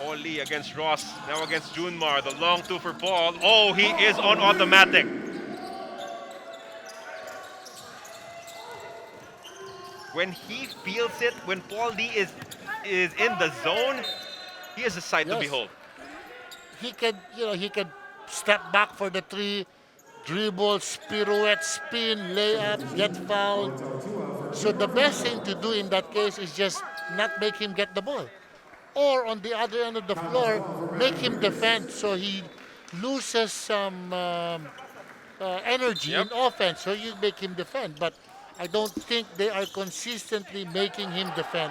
Oli against Ross, now against Junmar. The long two for Paul. Oh, he is on automatic. When he feels it, when Paul Lee is in the zone, he is a sight to Yes. behold. He can step back for the three, dribble, pirouette, spin, layup, get fouled. So the best thing to do in that case is just not make him get the ball. Or on the other end of the floor, make him defend so he loses some energy Yep. in offense. So you make him defend. But I don't think they are consistently making him defend.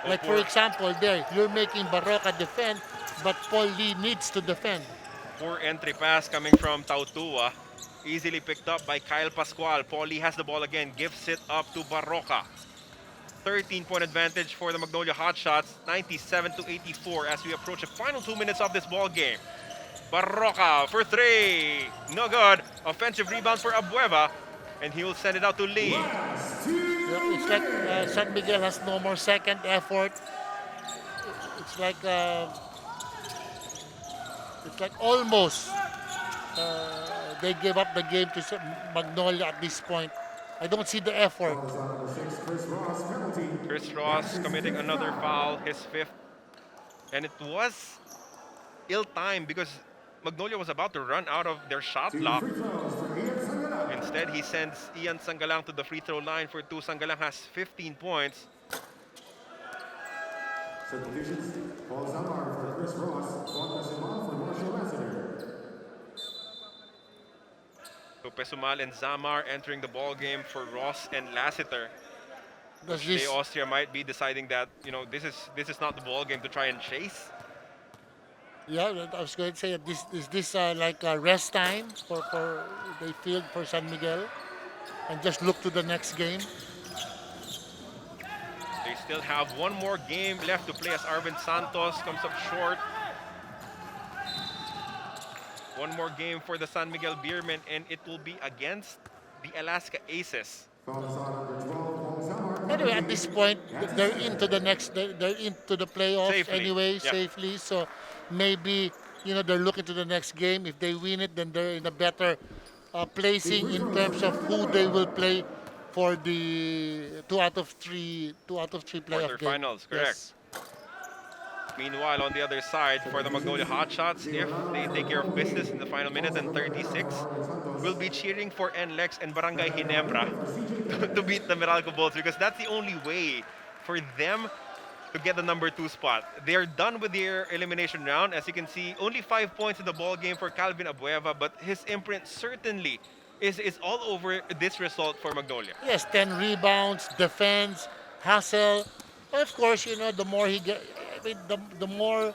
Like for example, there you're making Barroca defend, but Paul Lee needs to defend. Poor entry pass coming from Tautua. Easily picked up by Kyle Pascual. Paul Lee has the ball again, gives it up to Barroca. 13-point advantage for the Magnolia Hotshots, 97-84 as we approach the final 2 minutes of this ball game. Barroca for three, no good. Offensive rebound for Abueva, and he will send it out to Lee. It's like San Miguel has no more second effort. It's like almost they gave up the game to Magnolia at this point. I don't see the effort. Chris Ross committing another foul, his fifth. And it was ill-timed because Magnolia was about to run out of their shot clock. Instead, he sends Ian Sangalang to the free throw line for two. Sangalang has 15 points. Subdivisions, Paul Zamar for Chris Ross, Juan Pesumal for Marshall Lassiter. So Pesumal and Zamar entering the ball game for Ross and Lassiter. Does They this, Austria might be deciding that, you know, this is not the ball game to try and chase. yeah, I was going to say, is this like a rest time for they field for San Miguel, and just look to the next game? They still have one more game left to play as Arvin Santos comes up short. One more game for the San Miguel Beermen, and it will be against the Alaska Aces. Anyway, at this point, they're into the next. They're into the playoffs Safely, anyway, yep. safely. So maybe they're looking to the next game. If they win it, then they're in a better placing in terms of who they will play for the two out of three playoff game. Quarterfinals, correct. Yes. Meanwhile, on the other side, for the Magnolia Hotshots, if they take care of business in the final minute and 36, we'll be cheering for NLEX and Barangay Ginebra to beat the Meralco Bulls because that's the only way for them to get the number 2 spot. They're done with their elimination round. As you can see, only 5 points in the ball game for Calvin Abueva, but his imprint certainly is all over this result for Magnolia. Yes, 10 rebounds, defense, hustle. Of course, the more he get, the more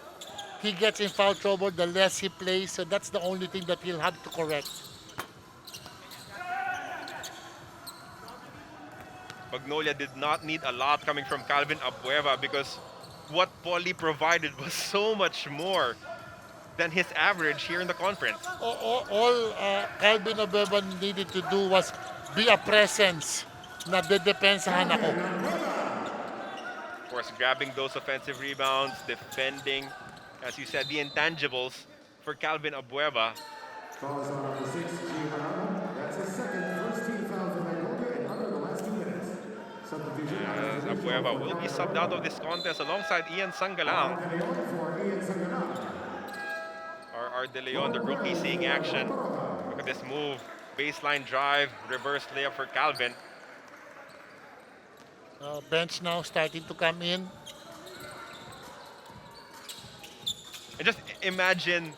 he gets in foul trouble, the less he plays. So that's the only thing that he'll have to correct. Magnolia did not need a lot coming from Calvin Abueva because what Paulie provided was so much more than his average here in the conference. All Calvin Abeba needed to do was be a presence na dedepensahan ako. Of course, grabbing those offensive rebounds, defending, as you said, the intangibles for Calvin Abueva. Fouls on number 6, G. Harama. That's his second first team foul for Magnolia in under the last 2 minutes. Subdivision. As Abueva will be subbed out of this contest alongside Ian Sangalang. For Ian Sangalang. Our De Leon, the rookie, seeing action. Look at this move. Baseline drive, reverse layup for Calvin. Bench now starting to come in. And just imagine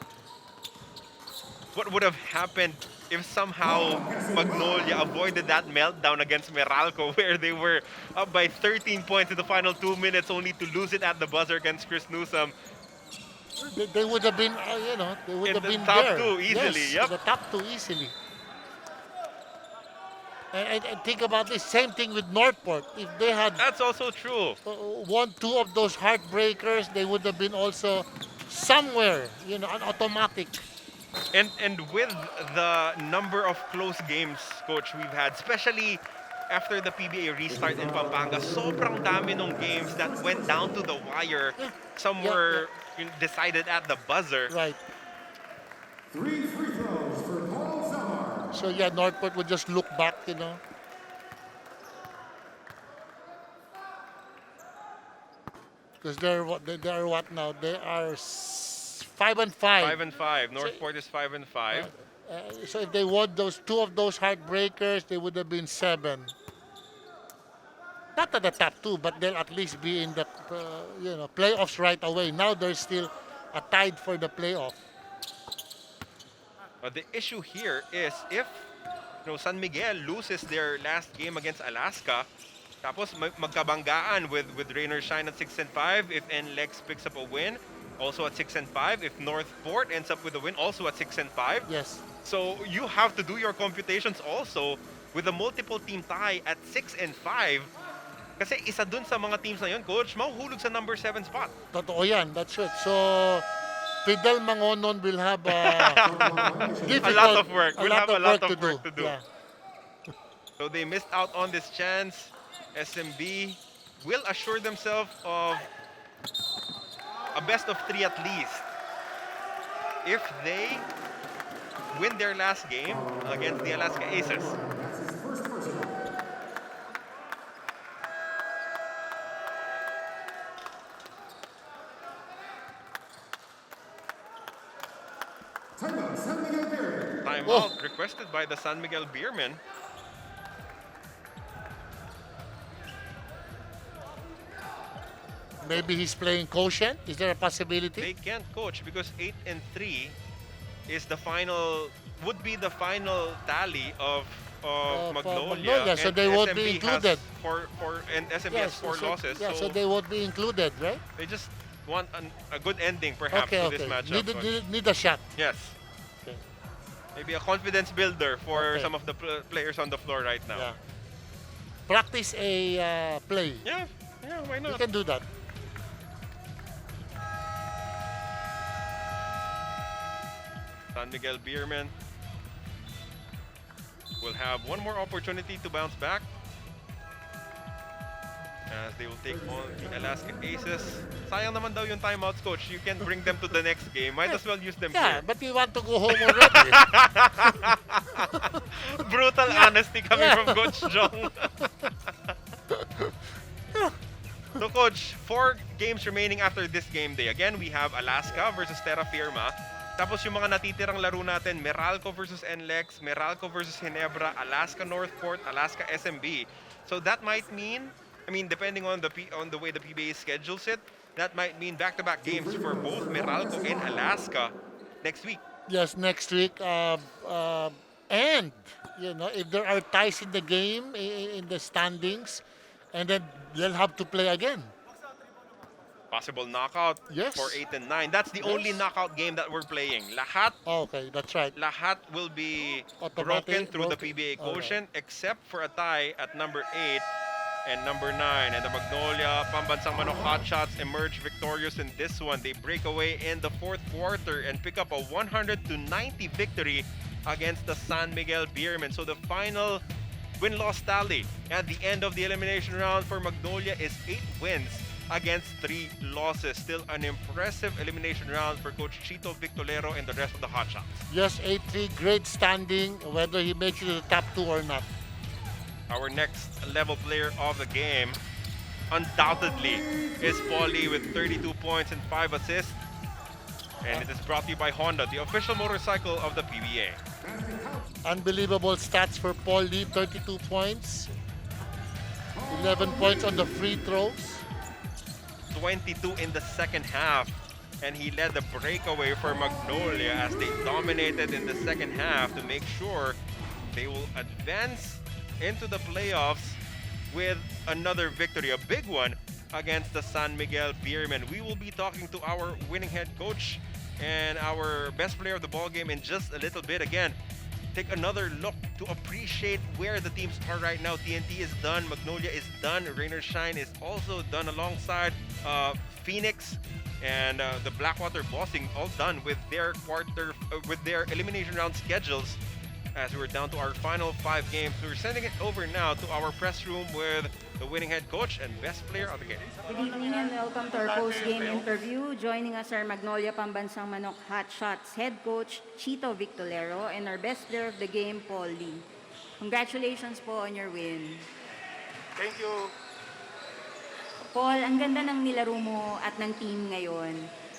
what would have happened if somehow Magnolia avoided that meltdown against Meralco where they were up by 13 points in the final 2 minutes only to lose it at the buzzer against Chris Newsom. They would have been, they would In have the been top there. two easily, Yes, yep. the top two easily. And think about this, same thing with Northport. If they had That's also true. one, two of those heartbreakers, they would have been also somewhere, an automatic. And with the number of close games, coach, we've had, especially after the PBA restart in Pampanga, sobrang dami nung games that went down to the wire. Yeah. Some Yeah, were decided at the buzzer. Right. 3 free throws for Paul Zamar. So yeah, Northport would just look back, because they're what now? They are 5-5. 5-5. Northport is 5-5. So if they won those two of those heartbreakers, they would have been 7. Not at the top 2, but they'll at least be in the playoffs right away. Now they're still tied for the playoff. But the issue here is if San Miguel loses their last game against Alaska, tapos magkabanggaan with Rain or Shine at 6-5. If NLEX picks up a win, also at 6-5. If Northport ends up with a win, also at 6-5. Yes. So you have to do your computations also with a multiple team tie at 6-5. Kasi isa dun sa mga teams na yun, coach, mahuhulog sa number 7 spot. Totoo yan. That's it. So, Fidel Mangonon will have A lot of work. We'll have a lot of work to do. Yeah. So they missed out on this chance. SMB will assure themselves of a best of 3 at least. If they win their last game against the Alaska Aces. Timeout, San Miguel Beermen. Timeout requested by the San Miguel Beermen. Maybe he's playing quotient. Is there a possibility? They can't coach because 8-3 is the final, would be the final tally of Magnolia. Magnolia, so and they won't SMB be included. And SMB has 4 losses. Yeah, so so they won't be included, right? they just want a good ending perhaps Okay, to okay. this matchup. Need a shot. Yes. Okay. Maybe a confidence builder for Okay. some of the players on the floor right now. Yeah. Practice a play. Yeah, why You not? can do that. San Miguel Beermen will have one more opportunity to bounce back as they will take on the Alaska Aces. Sayang naman daw yung timeouts, coach. You can bring them to the next game. Might as well use them Yeah, here. but you want to go home already. Brutal honesty coming from Coach Jong. So, Coach, 4 games remaining after this game day. Again, we have Alaska versus Terra Firma. Tapos yung mga natitirang laro natin, Meralco versus NLEX, Meralco versus Ginebra, Alaska Northport, Alaska SMB. So that might mean, depending on the way the PBA schedules it, that might mean back-to-back games for both Meralco and Alaska next week. Yes, next week. And if there are ties in the game, in the standings, and then they'll have to play again. Possible knockout Yes. for 8 and 9. That's the only knockout game that we're playing. Lahat Okay, that's right. will be Automatic, broken through the broken. PBA Alright. quotient except for a tie at number 8 and number 9. And the Magnolia Pambansang Manok Hotshots emerge victorious in this one. They break away in the 4th quarter and pick up a 100-90 victory against the San Miguel Beermen. So the final win-loss tally at the end of the elimination round for Magnolia is 8 wins against 3 losses. Still an impressive elimination round for Coach Chito Victolero and the rest of the Hotshots. Yes, 8-3, great standing, whether he makes it to the top 2 or not. Our next level player of the game, undoubtedly, is Paulie with 32 points and 5 assists. And it is brought to you by Honda, the official motorcycle of the PBA. Unbelievable stats for Paul Lee, 32 points, 11 points on the free throws. 22 in the second half. And he led the breakaway for Magnolia as they dominated in the second half to make sure they will advance into the playoffs with another victory, a big one against the San Miguel Beermen. We will be talking to our winning head coach and our best player of the ball game in just a little bit. Again, take another look to appreciate where the teams are right now. TNT is done, Magnolia is done, Rainer Shine is also done alongside Phoenix and the Blackwater Bossing, all done with their with their elimination round schedules. As we're down to our final 5 games, we're sending it over now to our press room with the winning head coach and best player of the game. Good evening and welcome to our post-game interview. Joining us are Magnolia Pambansang Manok Hotshots head coach Chito Victolero and our best player of the game, Paul Lee. Congratulations po on your win. Thank you. Paul, ang ganda ng nilaro mo at ng team ngayon.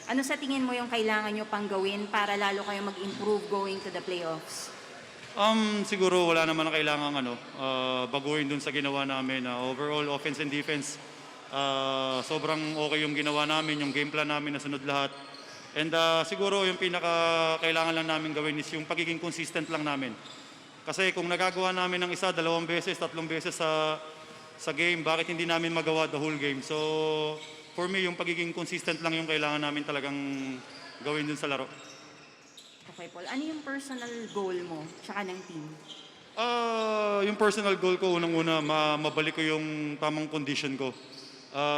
Ano sa tingin mo yung kailangan nyo pang gawin para lalo kayong mag-improve going to the playoffs? Siguro wala naman na kailangan baguhin dun sa ginawa namin. Overall, offense and defense, sobrang okay yung ginawa namin, yung game plan namin nasunod lahat. And siguro yung pinaka kailangan lang namin gawin is yung pagiging consistent lang namin. Kasi kung nagagawa namin ng isa, 2 beses, 3 beses sa game, bakit hindi namin magawa the whole game? So, for me, yung pagiging consistent lang yung kailangan namin talagang gawin dun sa laro. Okay, Paul. Ano yung personal goal mo tsaka ng team? Yung personal goal ko, unang-una, mabalik ko yung tamang condition ko.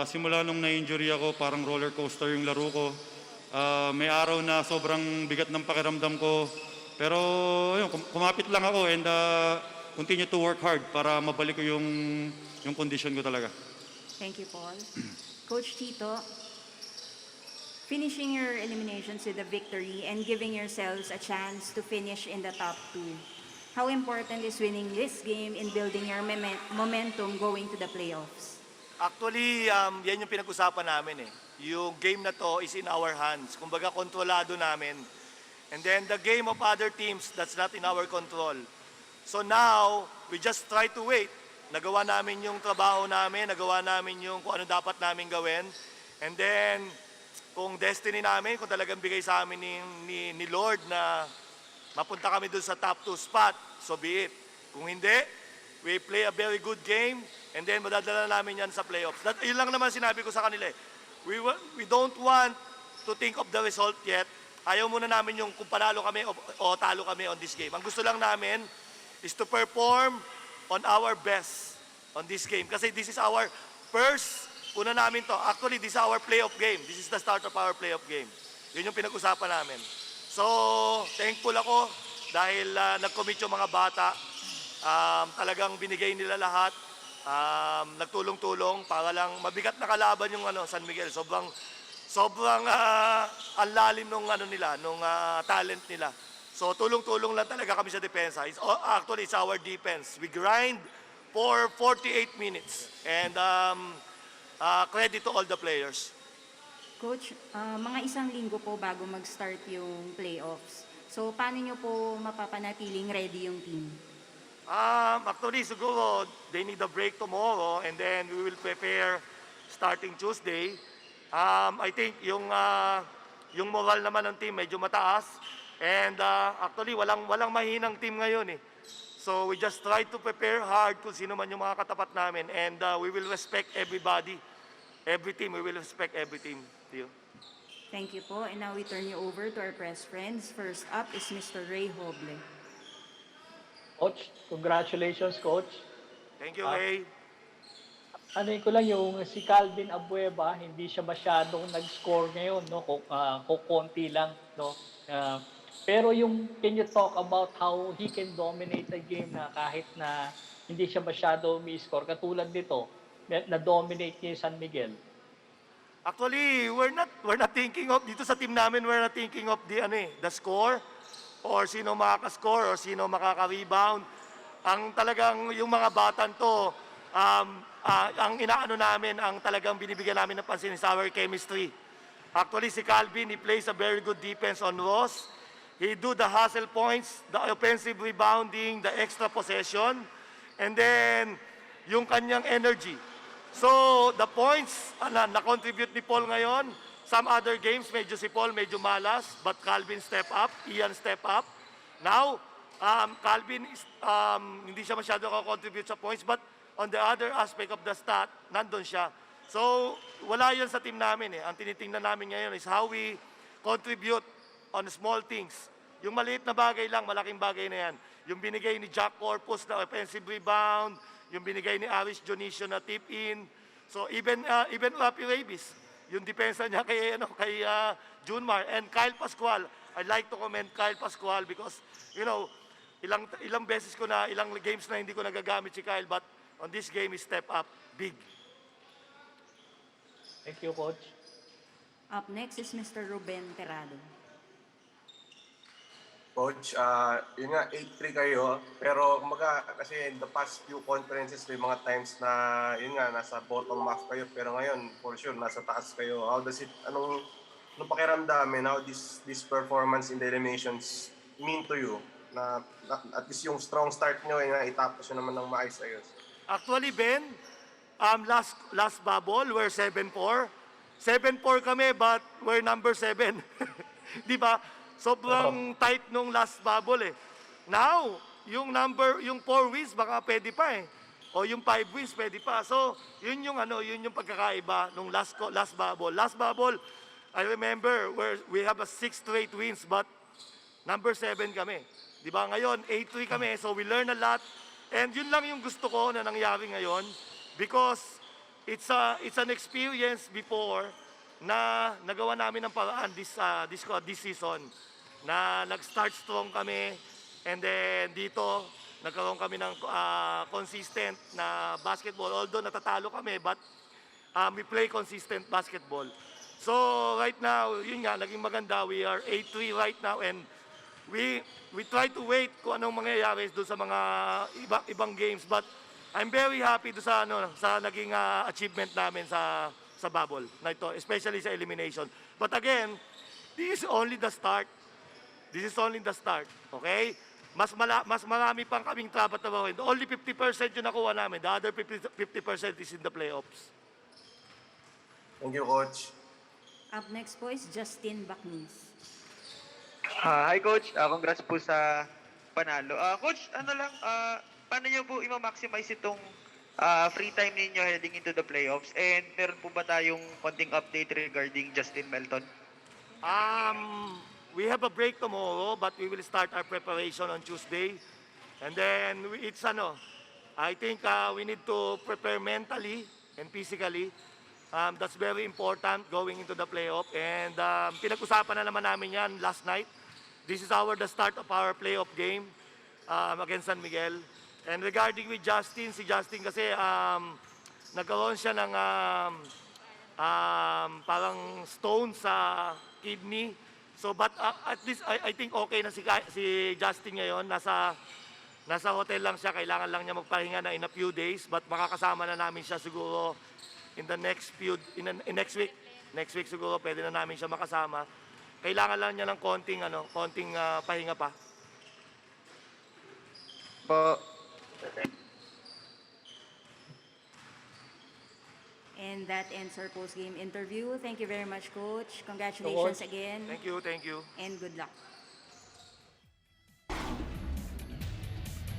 Simula nung na-injury ako, parang roller coaster yung laro ko. May araw na sobrang bigat ng pakiramdam ko. Pero yun, kumapit lang ako and continue to work hard para mabalik ko yung condition ko talaga. Thank you, Paul. Coach Chito, finishing your eliminations with a victory and giving yourselves a chance to finish in the top 2. How important is winning this game in building your momentum going to the playoffs? Actually, yan yung pinag-usapan namin eh. Yung game na to is in our hands. Kumbaga, kontrolado namin. And then the game of other teams, that's not in our control. So now, we just try to wait. Nagawa namin yung trabaho namin, nagawa namin yung kung ano dapat namin gawin. And then, kung destiny namin, kung talagang bigay sa amin ni Lord na mapunta kami dun sa top 2 spot, so be it. Kung hindi, we play a very good game and then madadala namin yan sa playoffs. Yun lang naman sinabi ko sa kanila eh. We don't want to think of the result yet. Ayaw muna namin yung kung panalo kami o talo kami on this game. Ang gusto lang namin is to perform on our best on this game. Kasi this is our first una namin to. Actually, this is our playoff game. This is the start of our playoff game. Yun yung pinag-usapan namin. So, thankful ako dahil nag-commit yung mga bata. Talagang binigay nila lahat. Nagtulong-tulong para lang mabigat na kalaban yung San Miguel. Sobrang ang lalim nung talent nila. So, tulong-tulong lang talaga kami sa depensa. Actually, it's our defense. We grind for 48 minutes. And credit to all the players. Coach, mga isang linggo po bago mag-start yung playoffs. So, paano nyo po mapapanatiling ready yung team? Actually, siguro, they need a break tomorrow and then we will prepare starting Tuesday. I think yung moral naman ng team medyo mataas. And actually, walang mahinang team ngayon eh. So, we just try to prepare hard kung sino man yung mga katapat namin. And we will respect everybody. Every team, we will respect every team. Thank you po. And now we turn you over to our press friends. First up is Mr. Ray Hoble. Coach, congratulations, Coach. Thank you, Ray. Ano ko lang yung si Calvin Abueva, hindi siya masyadong nag-score ngayon, no? Konti lang, no? Pero can you talk about how he can dominate the game na kahit na hindi siya masyado may-score? Katulad nito, na-dominate niya yung San Miguel. Actually, we're not thinking of dito sa team namin, we're not thinking of the score or sino makaka-score or sino makaka-rebound. Ang talagang yung mga batan to, ang inaano namin, ang talagang binibigyan namin ng pansin is our chemistry. Actually, si Calvin, he plays a very good defense on Ross. He do the hustle points, the offensive rebounding, the extra possession, and then yung kanyang energy. So, the points na-contribute ni Paul ngayon, some other games, medyo si Paul medyo malas, but Calvin step up, Ian step up. Now, Calvin, hindi siya masyado contribute sa points, but on the other aspect of the stat, nandun siya. So, wala yan sa team namin eh. Ang tinitingnan namin ngayon is how we contribute on small things. Yung maliit na bagay lang, malaking bagay na yan. Yung binigay ni Jack Corpus na offensive rebound, yung binigay ni Aris Dionisio na tip-in. So, even Rapi Ravis, yung depensa niya kay Junmar and Kyle Pascual. I'd like to commend Kyle Pascual because, ilang beses ko na, ilang games na hindi ko nagagamit si Kyle, but on this game, he step up big. Thank you, Coach. Up next is Mr. Ruben Terrado. Coach, yun nga, 8-3 kayo. Pero kasi in the past few conferences, may mga times na, yun nga, nasa bottom half kayo. Pero ngayon, for sure, nasa taas kayo. How does it, anong pakiramdam and how this performance in the eliminations mean to you? Na at least yung strong start nyo, yun nga, itapos nyo naman ng maayos-ayos. Actually, Ben, last bubble, we're 7-4. 7-4 kami, but we're number 7. Di ba? Sobrang tight nung last bubble eh. Now, yung 4 wins, baka pwede pa eh. O yung 5 wins, pwede pa. So, yun yung pagkakaiba nung last bubble. Last bubble, I remember, we have a 6 straight wins, but number 7 kami. Di ba? Ngayon, 8-3 kami, so we learn a lot. And yun lang yung gusto ko na nangyari ngayon because it's an experience before na nagawa namin ng paraan this season na nag-start strong kami and then dito nagkaroon kami ng consistent na basketball although natatalo kami but we play consistent basketball. So right now, yun nga, naging maganda. We are 8-3 right now and we try to wait kung anong mangyayari doon sa mga ibang games but I'm very happy doon sa naging achievement namin sa bubble na ito, especially sa elimination. But again, this is only the start. This is only the start, okay? Mas marami pang kaming trabaho. Only 50% yung nakuha namin. The other 50% is in the playoffs. Thank you, Coach. Up next po is Justin Bacnis. Hi Coach, congrats po sa panalo. Coach, paano niyo po i-maximize itong free time ninyo heading into the playoffs? And meron po ba tayong konting update regarding Justin Melton? We have a break tomorrow, but we will start our preparation on Tuesday. And then I think we need to prepare mentally and physically. That's very important going into the playoff. And pinag-usapan na naman namin yan last night. This is the start of our playoff game against San Miguel. And regarding with Justin, si Justin kasi nagkaroon siya ng parang stone sa kidney. So but at least I think okay na si Justin ngayon. Nasa hotel lang siya, kailangan lang niya magpahinga na in a few days. But makakasama na namin siya siguro in next week. Next week siguro pwede na namin siya makasama. Kailangan lang niya ng konting pahinga pa. And that ends our post-game interview. Thank you very much, Coach. Congratulations again. Thank you. And good luck.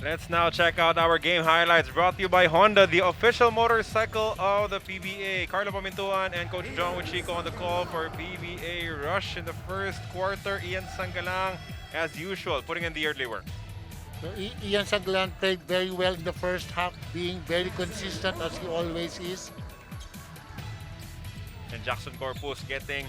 Let's now check out our game highlights brought to you by Honda, the official motorcycle of the PBA. Carlo Pamintuan and Coach John Wichico on the call for PBA Rush in the first quarter. Ian Sangalang, as usual, putting in the early work. Ian Saglan played very well in the first half, being very consistent as he always is. And Jackson Corpus getting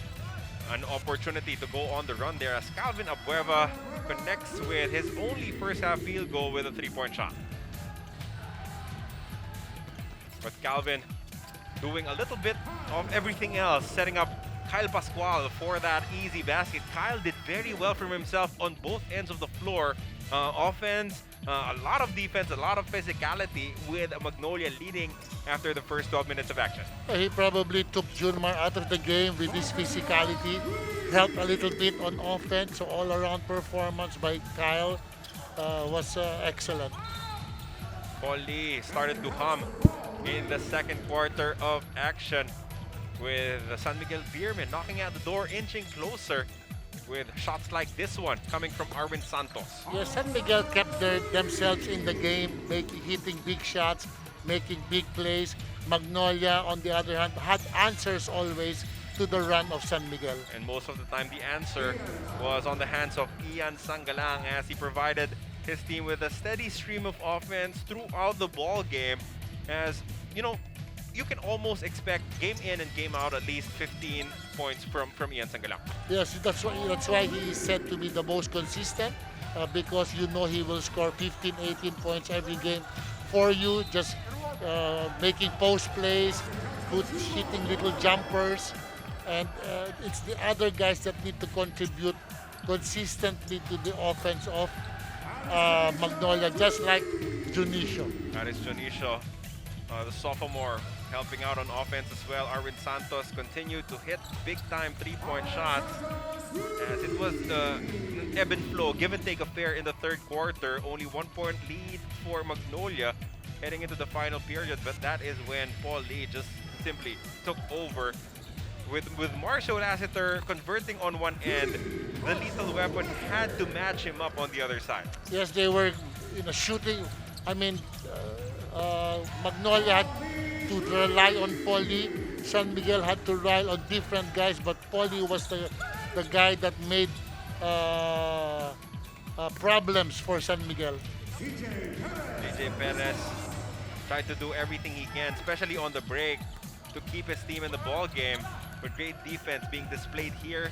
an opportunity to go on the run there as Calvin Abueva connects with his only first half field goal with a 3-point shot. But Calvin doing a little bit of everything else, setting up Kyle Pascual for that easy basket. Kyle did very well for himself on both ends of the floor. Offense, a lot of defense, a lot of physicality with Magnolia leading after the first 12 minutes of action. He probably took Junmar out of the game with his physicality, helped a little bit on offense, so all-around performance by Kyle was excellent. Paul Lee started to hum in the second quarter of action with San Miguel Beermen knocking at the door, inching closer with shots like this one coming from Arwin Santos. Yes, San Miguel kept themselves in the game, hitting big shots, making big plays. Magnolia, on the other hand, had answers always to the run of San Miguel. And most of the time, the answer was on the hands of Ian Sangalang as he provided his team with a steady stream of offense throughout the ball game. As you know, you can almost expect game in and game out at least 15 points from Ian Sangalang. Yes, that's why he is said to be the most consistent, because you know he will score 15, 18 points every game for you, just making post plays, hitting little jumpers, and it's the other guys that need to contribute consistently to the offense of Magnolia, just like Junicio. That is Jonicio, the sophomore, helping out on offense as well. Arwin Santos continued to hit big-time three-point shots as it was an ebb and flow, give and take affair in the third quarter. Only 1 point lead for Magnolia heading into the final period, but that is when Paul Lee just simply took over. With Marshall Lassiter converting on one end, the lethal weapon had to match him up on the other side. Yes, they were shooting. I mean, Magnolia had to rely on Paulie. San Miguel had to rely on different guys, but Paulie was the guy that made problems for San Miguel. DJ Perez tried to do everything he can, especially on the break, to keep his team in the ball game. But great defense being displayed here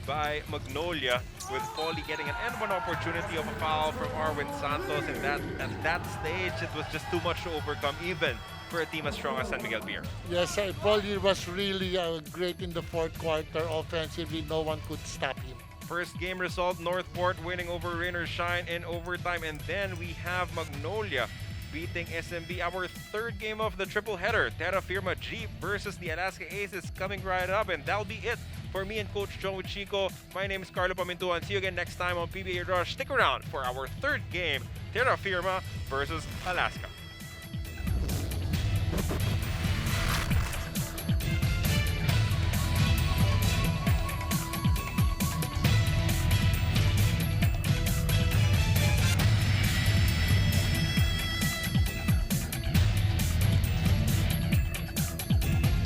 by Magnolia, with Paulie getting an N1 opportunity of a foul from Arwin Santos, and at that stage it was just too much to overcome, even for a team as strong as San Miguel Beer. Yes, Paulie was really great in the fourth quarter offensively. No one could stop him. First game result, Northport winning over Rainer Shine in overtime, and then we have Magnolia beating SMB. Our third game of the triple header, Terra Firma G versus the Alaska Aces, coming right up, and that'll be it for me and Coach John Chico. My name is Carlo Pamintuan. See you again next time on PBA Rush. Stick around for our third game, Terra Firma versus Alaska.